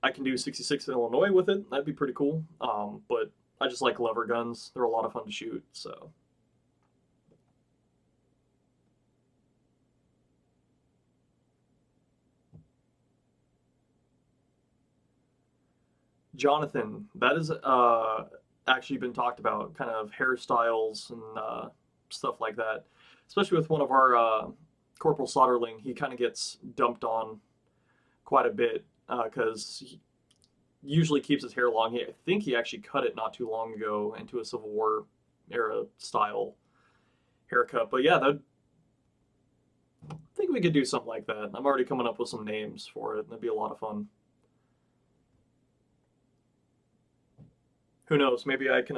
I can do 66 in Illinois with it. That'd be pretty cool. But I just like lever guns. They're a lot of fun to shoot. So Jonathan, that is actually been talked about, kind of hairstyles and stuff like that. Especially with one of our Corporal Slaughterling, he kind of gets dumped on quite a bit because he usually keeps his hair long. I think he actually cut it not too long ago into a Civil War era style haircut. But yeah, that I think we could do something like that. I'm already coming up with some names for it. That'd be a lot of fun. Who knows? Maybe I can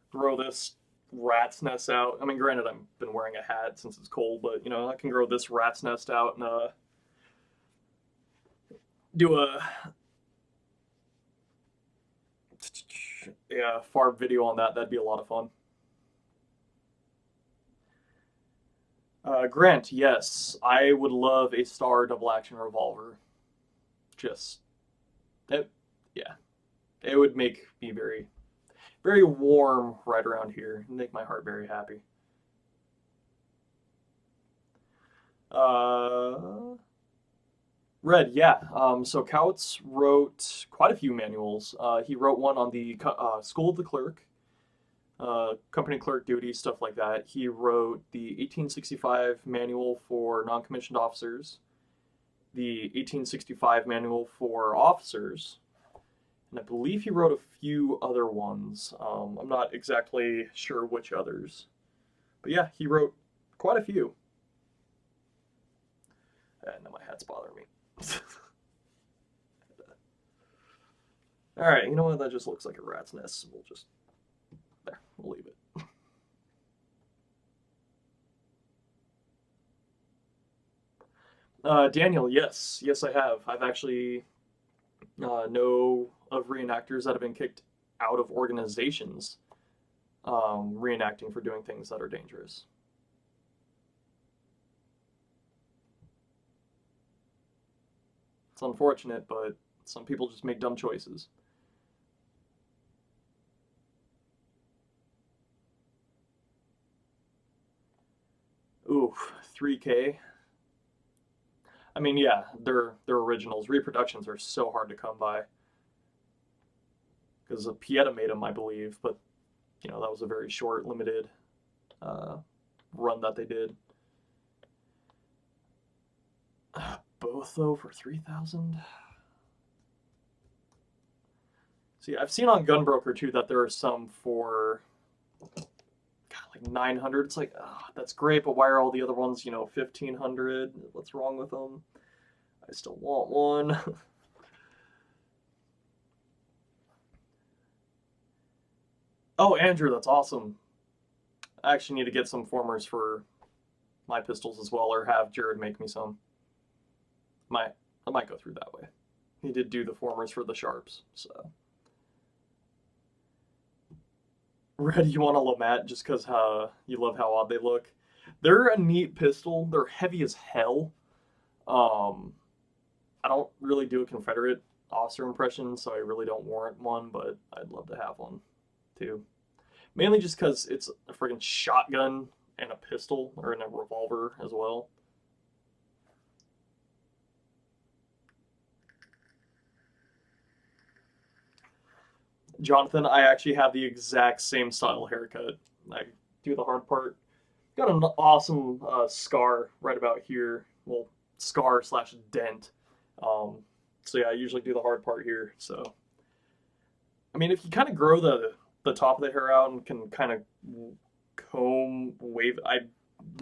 grow this rat's nest out. I mean, granted, I've been wearing a hat since it's cold, but I can grow this rat's nest out and do a yeah far video on that. That'd be a lot of fun. Grant, yes, I would love a Star double action revolver. Just it, yeah, it would make me very, very warm right around here. Make my heart very happy. Uh, Red, yeah. So Couts wrote quite a few manuals. He wrote one on the School of the Clerk, company clerk duty, stuff like that. He wrote the 1865 manual for non-commissioned officers, the 1865 manual for officers, and I believe he wrote a few other ones. I'm not exactly sure which others, but yeah, he wrote quite a few. And now my hat's bothering me. All right, you know what? That just looks like a rat's nest. We'll just there. We'll leave it. Daniel, yes, yes, I have. I've actually know of reenactors that have been kicked out of organizations reenacting for doing things that are dangerous. It's unfortunate, but some people just make dumb choices. Ooh, 3K. I mean, yeah, they're originals. Reproductions are so hard to come by because Pieta made them, I believe, but that was a very short, limited. run that they did. Both though for 3,000. See, I've seen on Gunbroker too that there are some for like 900. It's like, that's great, but why are all the other ones, 1,500? What's wrong with them? I still want one. Oh, Andrew, that's awesome. I actually need to get some formers for my pistols as well, or have Jared make me some. I might go through that way. He did do the formers for the sharps, so. Red, you want a Lamat just because you love how odd they look. They're a neat pistol. They're heavy as hell. I don't really do a Confederate officer impression, so I really don't warrant one, but I'd love to have one too. Mainly just because it's a friggin' shotgun and a pistol, or in a revolver as well. Jonathan, I actually have the exact same style haircut. I do the hard part. Got an awesome scar right about here. Well, scar slash dent. So yeah, I usually do the hard part here. So, I mean, if you kind of grow the top of the hair out and can kind of comb, wave. I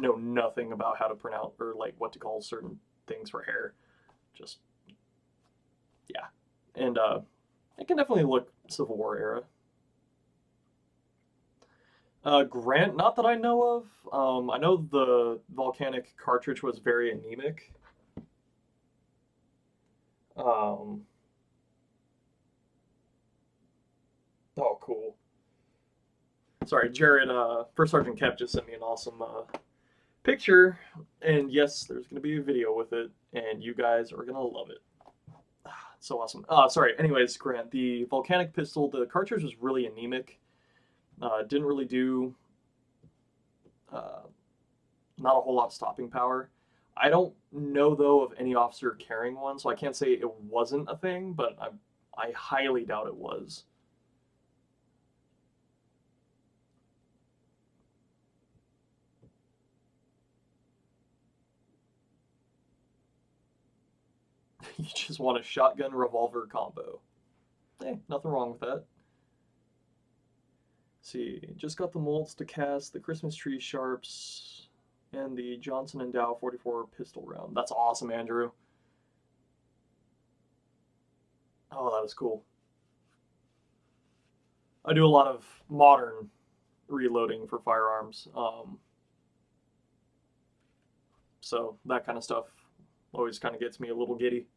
know nothing about how to pronounce or like what to call certain things for hair. Just yeah, and it can definitely look Civil War era. Grant, not that I know of. I know the volcanic cartridge was very anemic. Um, oh, cool. Sorry, Jared. First Sergeant Kep just sent me an awesome picture, and yes, there's gonna be a video with it, and you guys are gonna love it. It's so awesome. Sorry. Anyways, Grant, the volcanic pistol, the cartridge was really anemic. Didn't really do uh, not a whole lot of stopping power. I don't know though of any officer carrying one, so I can't say it wasn't a thing, but I highly doubt it was. You just want a shotgun revolver combo. Hey, nothing wrong with that. See, just got the molds to cast the Christmas tree sharps and the Johnson and Dow 44 pistol round. That's awesome, Andrew. Oh, that is cool. I do a lot of modern reloading for firearms, so that kind of stuff always kind of gets me a little giddy.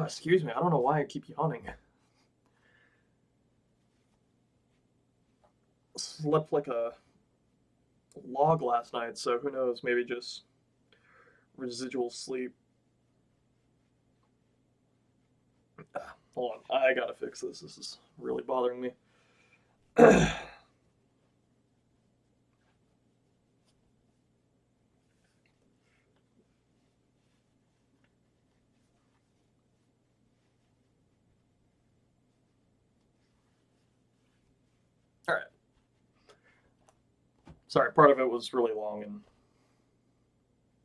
Excuse me, I don't know why I keep yawning. Slept like a log last night, so who knows, maybe just residual sleep. Hold on, I gotta fix this. This is really bothering me. All right. Sorry, part of it was really long and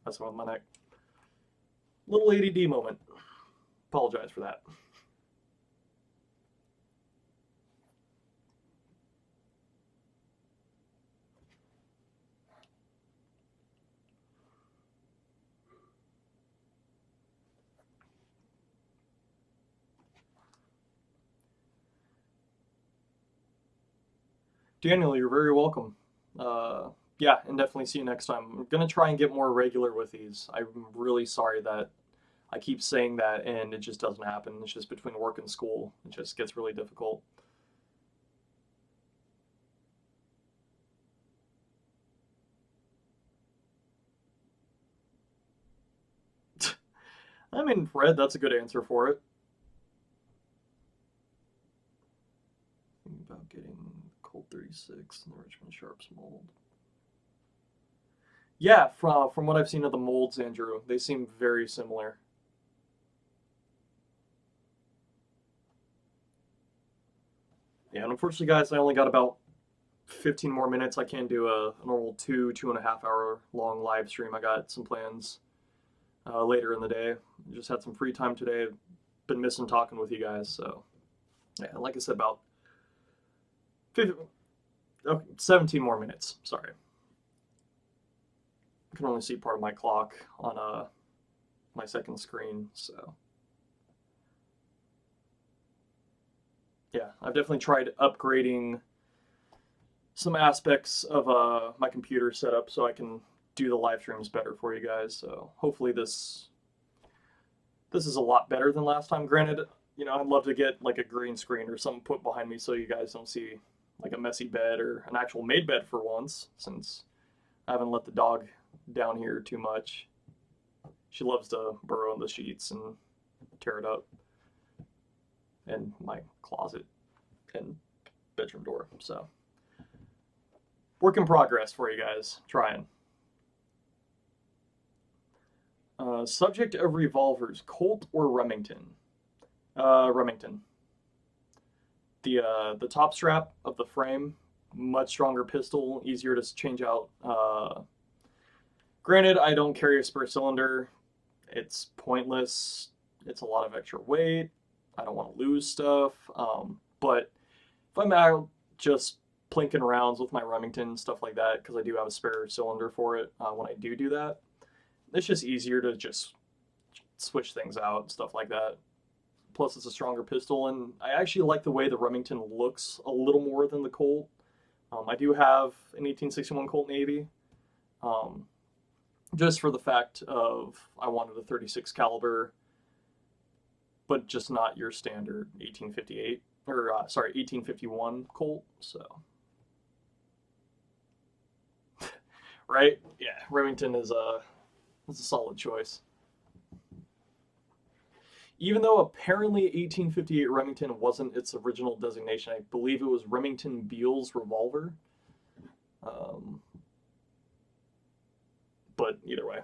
messing with my neck. Little ADD moment. Apologize for that. Daniel, you're very welcome. Yeah, and definitely see you next time. I'm gonna try and get more regular with these. I'm really sorry that I keep saying that and it just doesn't happen. It's just between work and school. It just gets really difficult. I mean, red, that's a good answer for it. Thinking about getting Colt 36 and the Richmond Sharps mold. Yeah, from what I've seen of the molds, Andrew, they seem very similar. Yeah, and unfortunately, guys, I only got about 15 more minutes. I can't do a normal 2.5 hour long live stream. I got some plans later in the day. Just had some free time today. Been missing talking with you guys. So, yeah, like I said, about 15, okay, 17 more minutes. Sorry. I can only see part of my clock on my second screen. So, yeah, I've definitely tried upgrading some aspects of my computer setup so I can do the live streams better for you guys. So hopefully this is a lot better than last time. Granted, I'd love to get like a green screen or something put behind me so you guys don't see like a messy bed or an actual made bed for once, since I haven't let the dog down here too much. She loves to burrow in the sheets and tear it up, and my closet and bedroom door. So work in progress for you guys. Trying. Subject of revolvers: Colt or Remington? Remington. The top strap of the frame, much stronger pistol, easier to change out. Granted, I don't carry a spare cylinder. It's pointless. It's a lot of extra weight. I don't want to lose stuff. But if I'm out just plinking rounds with my Remington, stuff like that, because I do have a spare cylinder for it when I do that, it's just easier to just switch things out, stuff like that. Plus, it's a stronger pistol, and I actually like the way the Remington looks a little more than the Colt. I do have an 1861 Colt Navy, just for the fact of I wanted a 36 caliber, but just not your standard 1858 or 1851 Colt. So, right, yeah, Remington is a solid choice. Even though apparently 1858 Remington wasn't its original designation, I believe it was Remington Beale's revolver. But either way,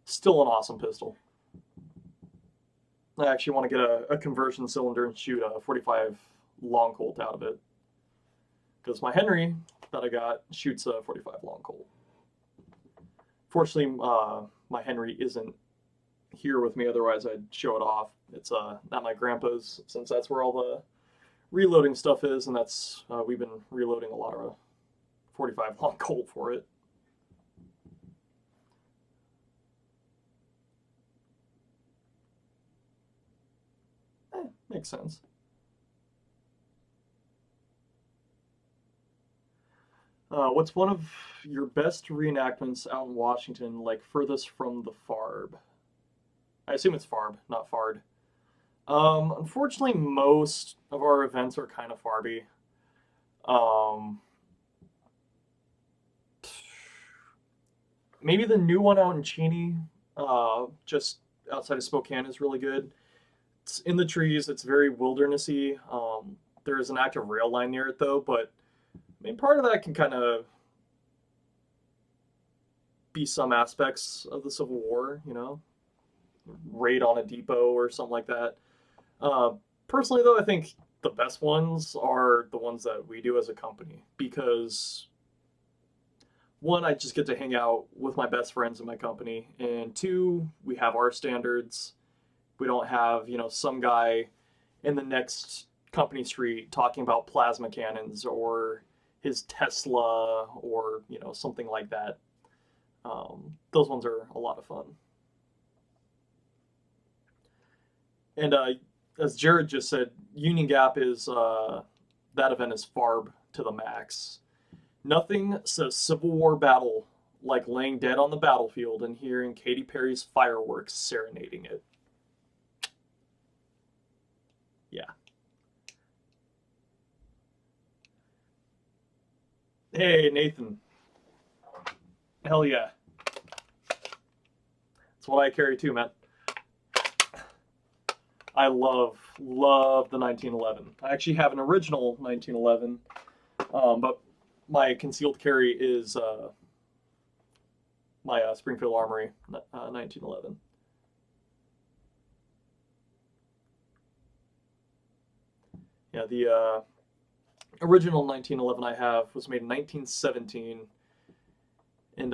still an awesome pistol. I actually want to get a conversion cylinder and shoot a 45 long Colt out of it, because my Henry that I got shoots a 45 long Colt. Fortunately, my Henry isn't here with me, otherwise I'd show it off. It's at my grandpa's, since that's where all the reloading stuff is, and that's we've been reloading a lot of 45 long Colt for it. Makes sense. What's one of your best reenactments out in Washington, like furthest from the FARB? I assume it's FARB, not FARD. Unfortunately, most of our events are kind of Farby. Um, Maybe the new one out in Cheney, just outside of Spokane, is really good. It's in the trees. It's very wildernessy. There is an active rail line near it, though, but I mean, part of that can kind of be some aspects of the Civil War, raid on a depot or something like that. Uh, Personally, though, I think the best ones are the ones that we do as a company, because one, I just get to hang out with my best friends in my company, and two, we have our standards. We don't have, some guy in the next company street talking about plasma cannons or his Tesla or, something like that. Those ones are a lot of fun. And as Jared just said, Union Gap is that event is FARB to the max. Nothing says Civil War battle like laying dead on the battlefield and hearing Katy Perry's fireworks serenading it. Yeah. Hey, Nathan. Hell yeah. That's what I carry too, man. I love the 1911. I actually have an original 1911, but my concealed carry is my Springfield Armory 1911. Yeah, the original 1911 I have was made in 1917 and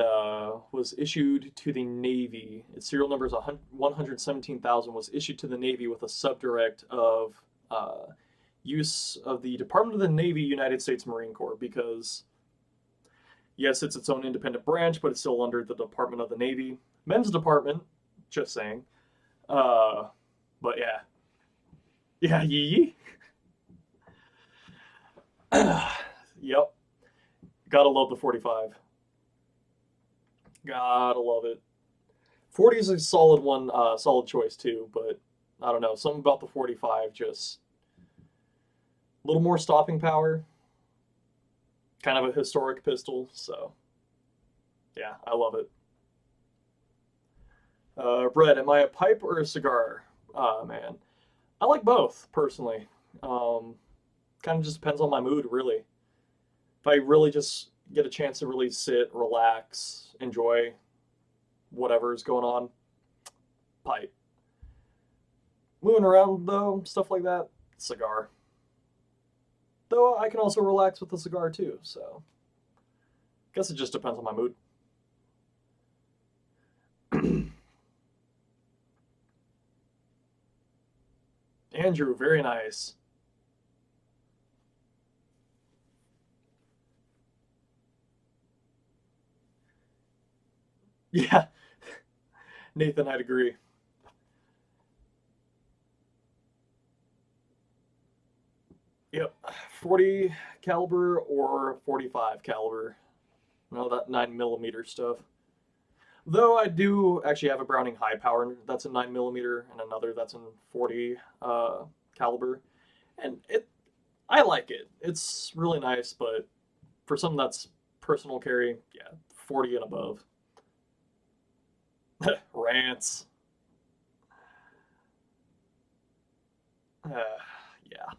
was issued to the Navy. Its serial number is 117,000. Was issued to the Navy with a subdirect of use of the Department of the Navy, United States Marine Corps, because yes, it's its own independent branch, but it's still under the Department of the Navy. Men's department, just saying. But yeah. Yeah, yee. Yep. Gotta love the 45. Gotta love it. 40 is a solid one, solid choice too, but I don't know. Something about the 45 just a little more stopping power. Kind of a historic pistol, so yeah, I love it. Brett, am I a pipe or a cigar? Man, I like both personally. Um, Kind of just depends on my mood, really. If I really just get a chance to really sit, relax, enjoy whatever's going on, pipe. Moving around though, stuff like that, cigar. Though I can also relax with a cigar too, so I guess it just depends on my mood. Andrew, very nice. Yeah, Nathan, I'd agree. Yep, 40 caliber or 45 caliber. No, that 9 millimeter stuff. Though I do actually have a Browning high power that's a 9 millimeter and another that's in 40 caliber, and I like it. It's really nice, but for something that's personal carry, yeah, 40 and above. Rants. Uh, yeah.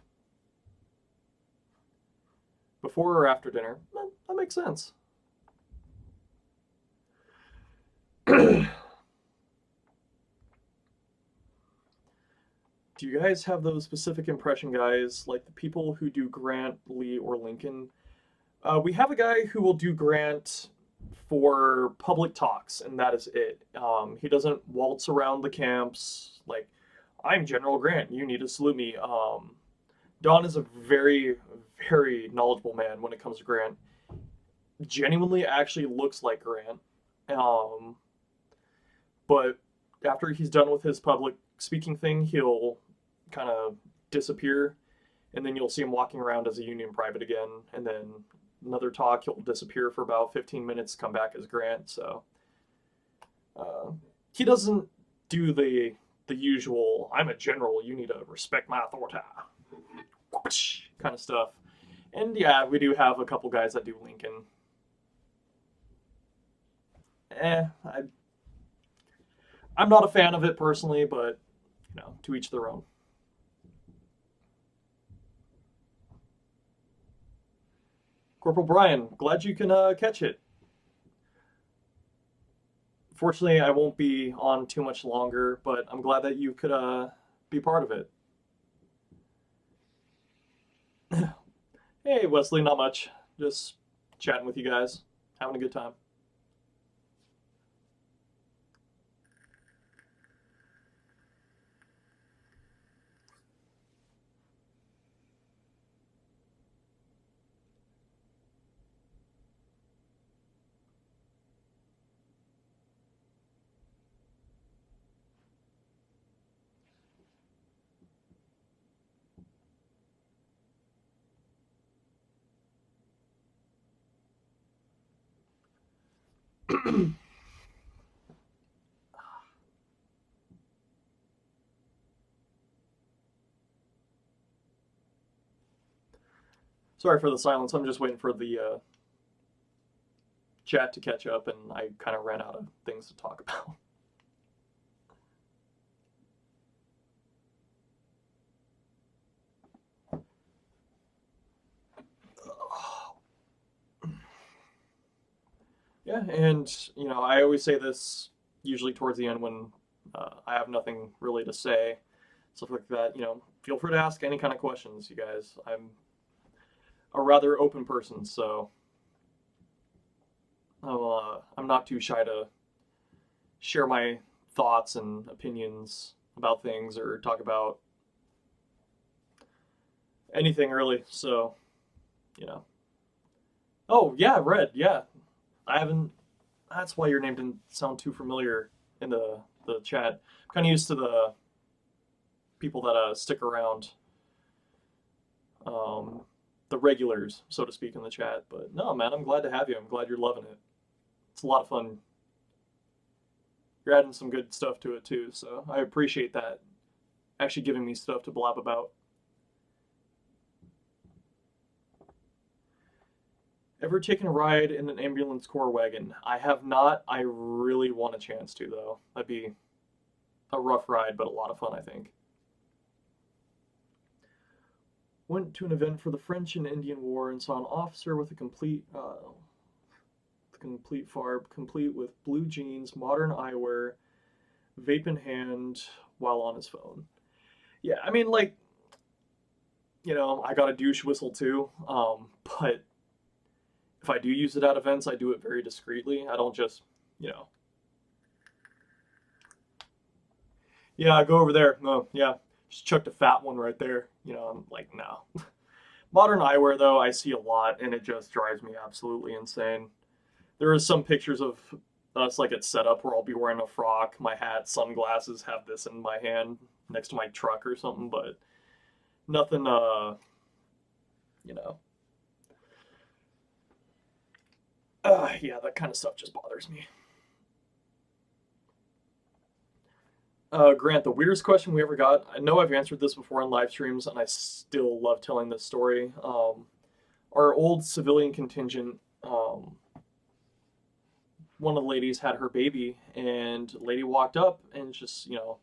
Before or after dinner? That makes sense. Do you guys have those specific impression guys, like the people who do Grant, Lee, or Lincoln? We have a guy who will do Grant for public talks, and that is it. He doesn't waltz around the camps like, I'm General Grant, you need to salute me. Don is a very, very knowledgeable man when it comes to Grant. Genuinely actually looks like Grant. Um, but after he's done with his public speaking thing, he'll kind of disappear, and then you'll see him walking around as a Union private again, and then another talk, he'll disappear for about 15 minutes, come back as Grant. So uh, he doesn't do the usual "I'm a general, you need to respect my authority" kind of stuff. And yeah, we do have a couple guys that do Lincoln. I, I'm not a fan of it personally, but to each their own. Corporal Brian, glad you can catch it. Fortunately, I won't be on too much longer, but I'm glad that you could be part of it. Hey, Wesley, not much. Just chatting with you guys, having a good time. Sorry for the silence. I'm just waiting for the chat to catch up, and I kind of ran out of things to talk about. Yeah, and you know, I always say this usually towards the end when I have nothing really to say, stuff like that. You know, feel free to ask any kind of questions, you guys. I'm a rather open person, so I'm not too shy to share my thoughts and opinions about things or talk about anything really. So, you know. Oh, yeah, Red. Yeah. I haven't That's why your name didn't sound too familiar in the chat. I'm kind of used to the people that stick around, um, the regulars, so to speak, in the chat. But no, man, I'm glad to have you. I'm glad you're loving it. It's a lot of fun. You're adding some good stuff to it too, so I appreciate that. Actually, giving me stuff to blab about. Ever taken a ride in an ambulance corps wagon? I have not. I really want a chance to, though. That'd be a rough ride, but a lot of fun, I think. Went to an event for the French and Indian War and saw an officer with a complete farb, complete with blue jeans, modern eyewear, vape in hand while on his phone. Yeah, I mean, like, you know, I got a douche whistle too, but if I do use it at events, I do it very discreetly. I don't just, you know, yeah, go over there. No, yeah, just chucked a fat one right there. You know, I'm like, no. Modern eyewear, though, I see a lot, and it just drives me absolutely insane. There is some pictures of us like at setup where I'll be wearing a frock, my hat, sunglasses, have this in my hand next to my truck or something, but nothing, you know. Yeah, that kind of stuff just bothers me. Grant, the weirdest question we ever got. I know I've answered this before on live streams, and I still love telling this story. Our old civilian contingent, one of the ladies had her baby, and the lady walked up and just, you know,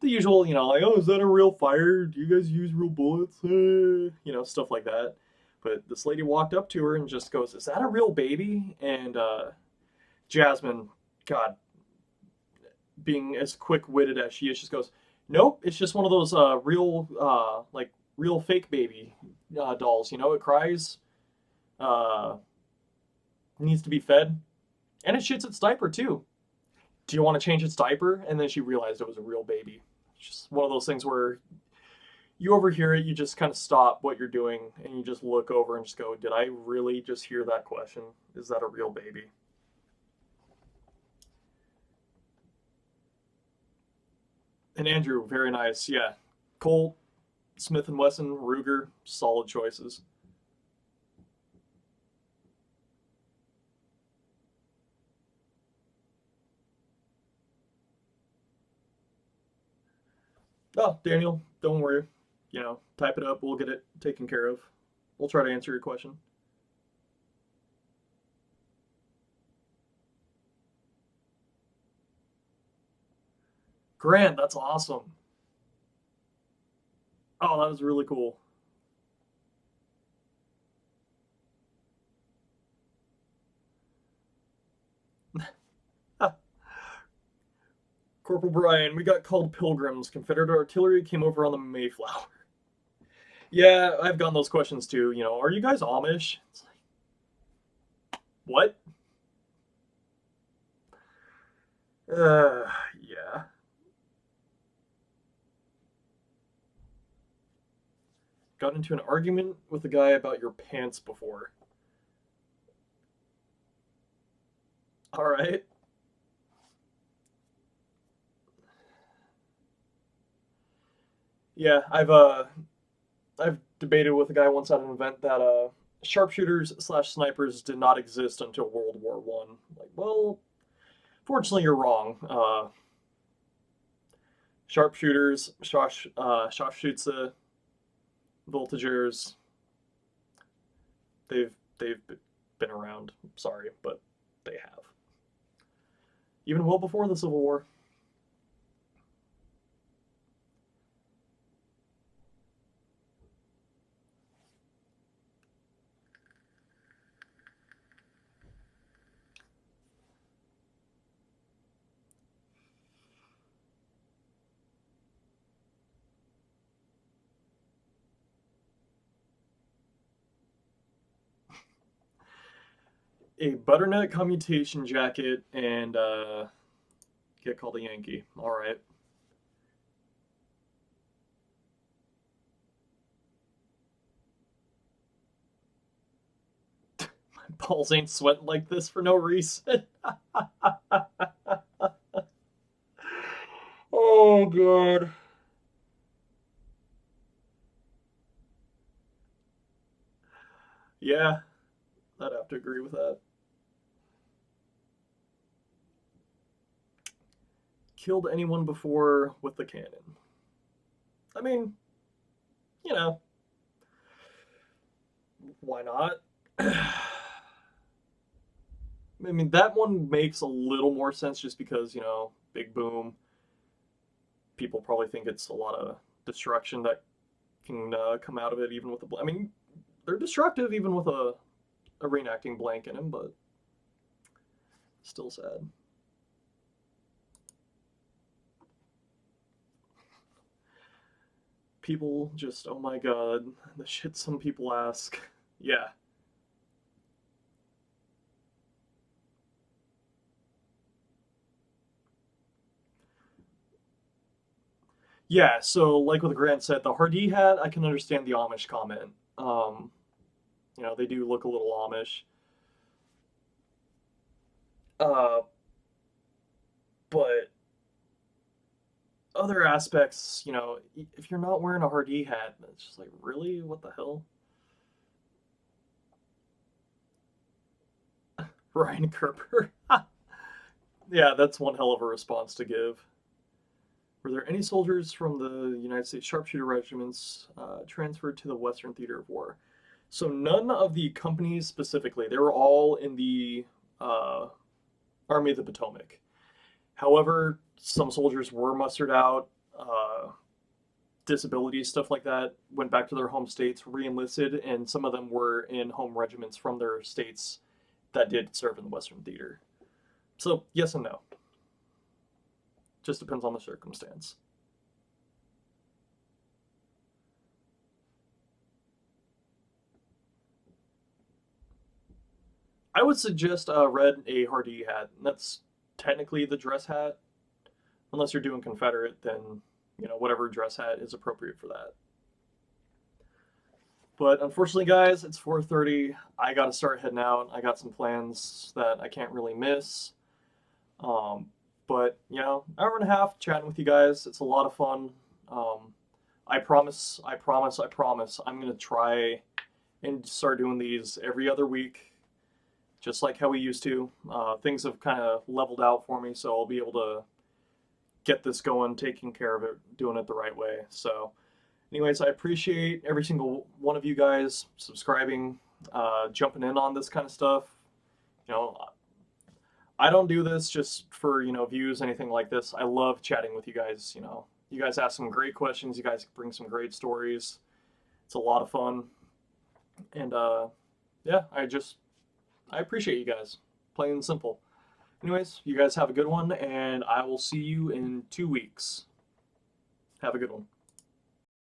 the usual, you know, like, oh, is that a real fire? Do you guys use real bullets? You know, stuff like that. But this lady walked up to her and just goes, is that a real baby? And Jasmine, God, being as quick-witted as she is, just goes, nope, it's just one of those like real fake baby dolls. You know, it cries, uh, needs to be fed, and it shits its diaper too. Do you want to change its diaper? And then she realized it was a real baby. It's just one of those things where you overhear it, you just kind of stop what you're doing, and you just look over and just go, did I really just hear that question? Is that a real baby? And Andrew, very nice. Yeah. Colt, Smith & Wesson, Ruger, solid choices. Oh, Daniel, don't worry. You know, type it up. We'll get it taken care of. We'll try to answer your question. Grant, that's awesome. Oh, that was really cool. Corporal Brian, we got called pilgrims. Confederate artillery came over on the Mayflower. Yeah, I've gotten those questions too. You know, are you guys Amish? It's like, what? Yeah. Got into an argument with a guy about your pants before. All right. Yeah, I've debated with a guy once at an event that sharpshooters slash snipers did not exist until World War One. Like, well, fortunately, you're wrong. Sharpshooters, Scharfschütze, Voltigeurs, they've been around. Sorry, but they have. Even well before the Civil War. A butternut commutation jacket and get called a Yankee. All right. My balls ain't sweating like this for no reason. Oh god. Yeah, I'd have to agree with that. Killed anyone before with the cannon? I mean, you know, why not? I mean, that one makes a little more sense just because, big boom. People probably think it's a lot of destruction that can come out of it, even with a. I mean, they're destructive even with a reenacting blank in him, but still sad. People just, oh my god, the shit some people ask. Yeah. Yeah, so like what Grant said, the Hardy hat, I can understand the Amish comment. Um, they do look a little Amish. Uh, but other aspects, if you're not wearing a Hardy hat, it's just like, really? What the hell? Ryan Kerber. Yeah, that's one hell of a response to give. Were there any soldiers from the United States sharpshooter regiments transferred to the Western Theater of War? So none of the companies specifically. They were all in the uh, Army of the Potomac. However, some soldiers were mustered out. Disabilities, stuff like that, went back to their home states, re-enlisted, and some of them were in home regiments from their states that did serve in the Western Theater. So yes and no. Just depends on the circumstance. I would suggest red a Hardee hat. That's technically the dress hat. Unless you're doing Confederate, then whatever dress hat is appropriate for that. But unfortunately, guys, it's 4:30. I got to start heading out. I got some plans that I can't really miss. Um, but hour and a half chatting with you guys. It's a lot of fun. I promise, I promise, I promise. I'm gonna try and start doing these every other week, just like how we used to. Things have kind of leveled out for me, so I'll be able to get this going, taking care of it, doing it the right way. So, anyways, I appreciate every single one of you guys subscribing, jumping in on this kind of stuff. You know, I don't do this just for views, anything like this. I love chatting with you guys. You guys ask some great questions. You guys bring some great stories. It's a lot of fun, and yeah, I appreciate you guys. Plain and simple. Anyways, you guys have a good one, and I will see you in 2 weeks. Have a good one.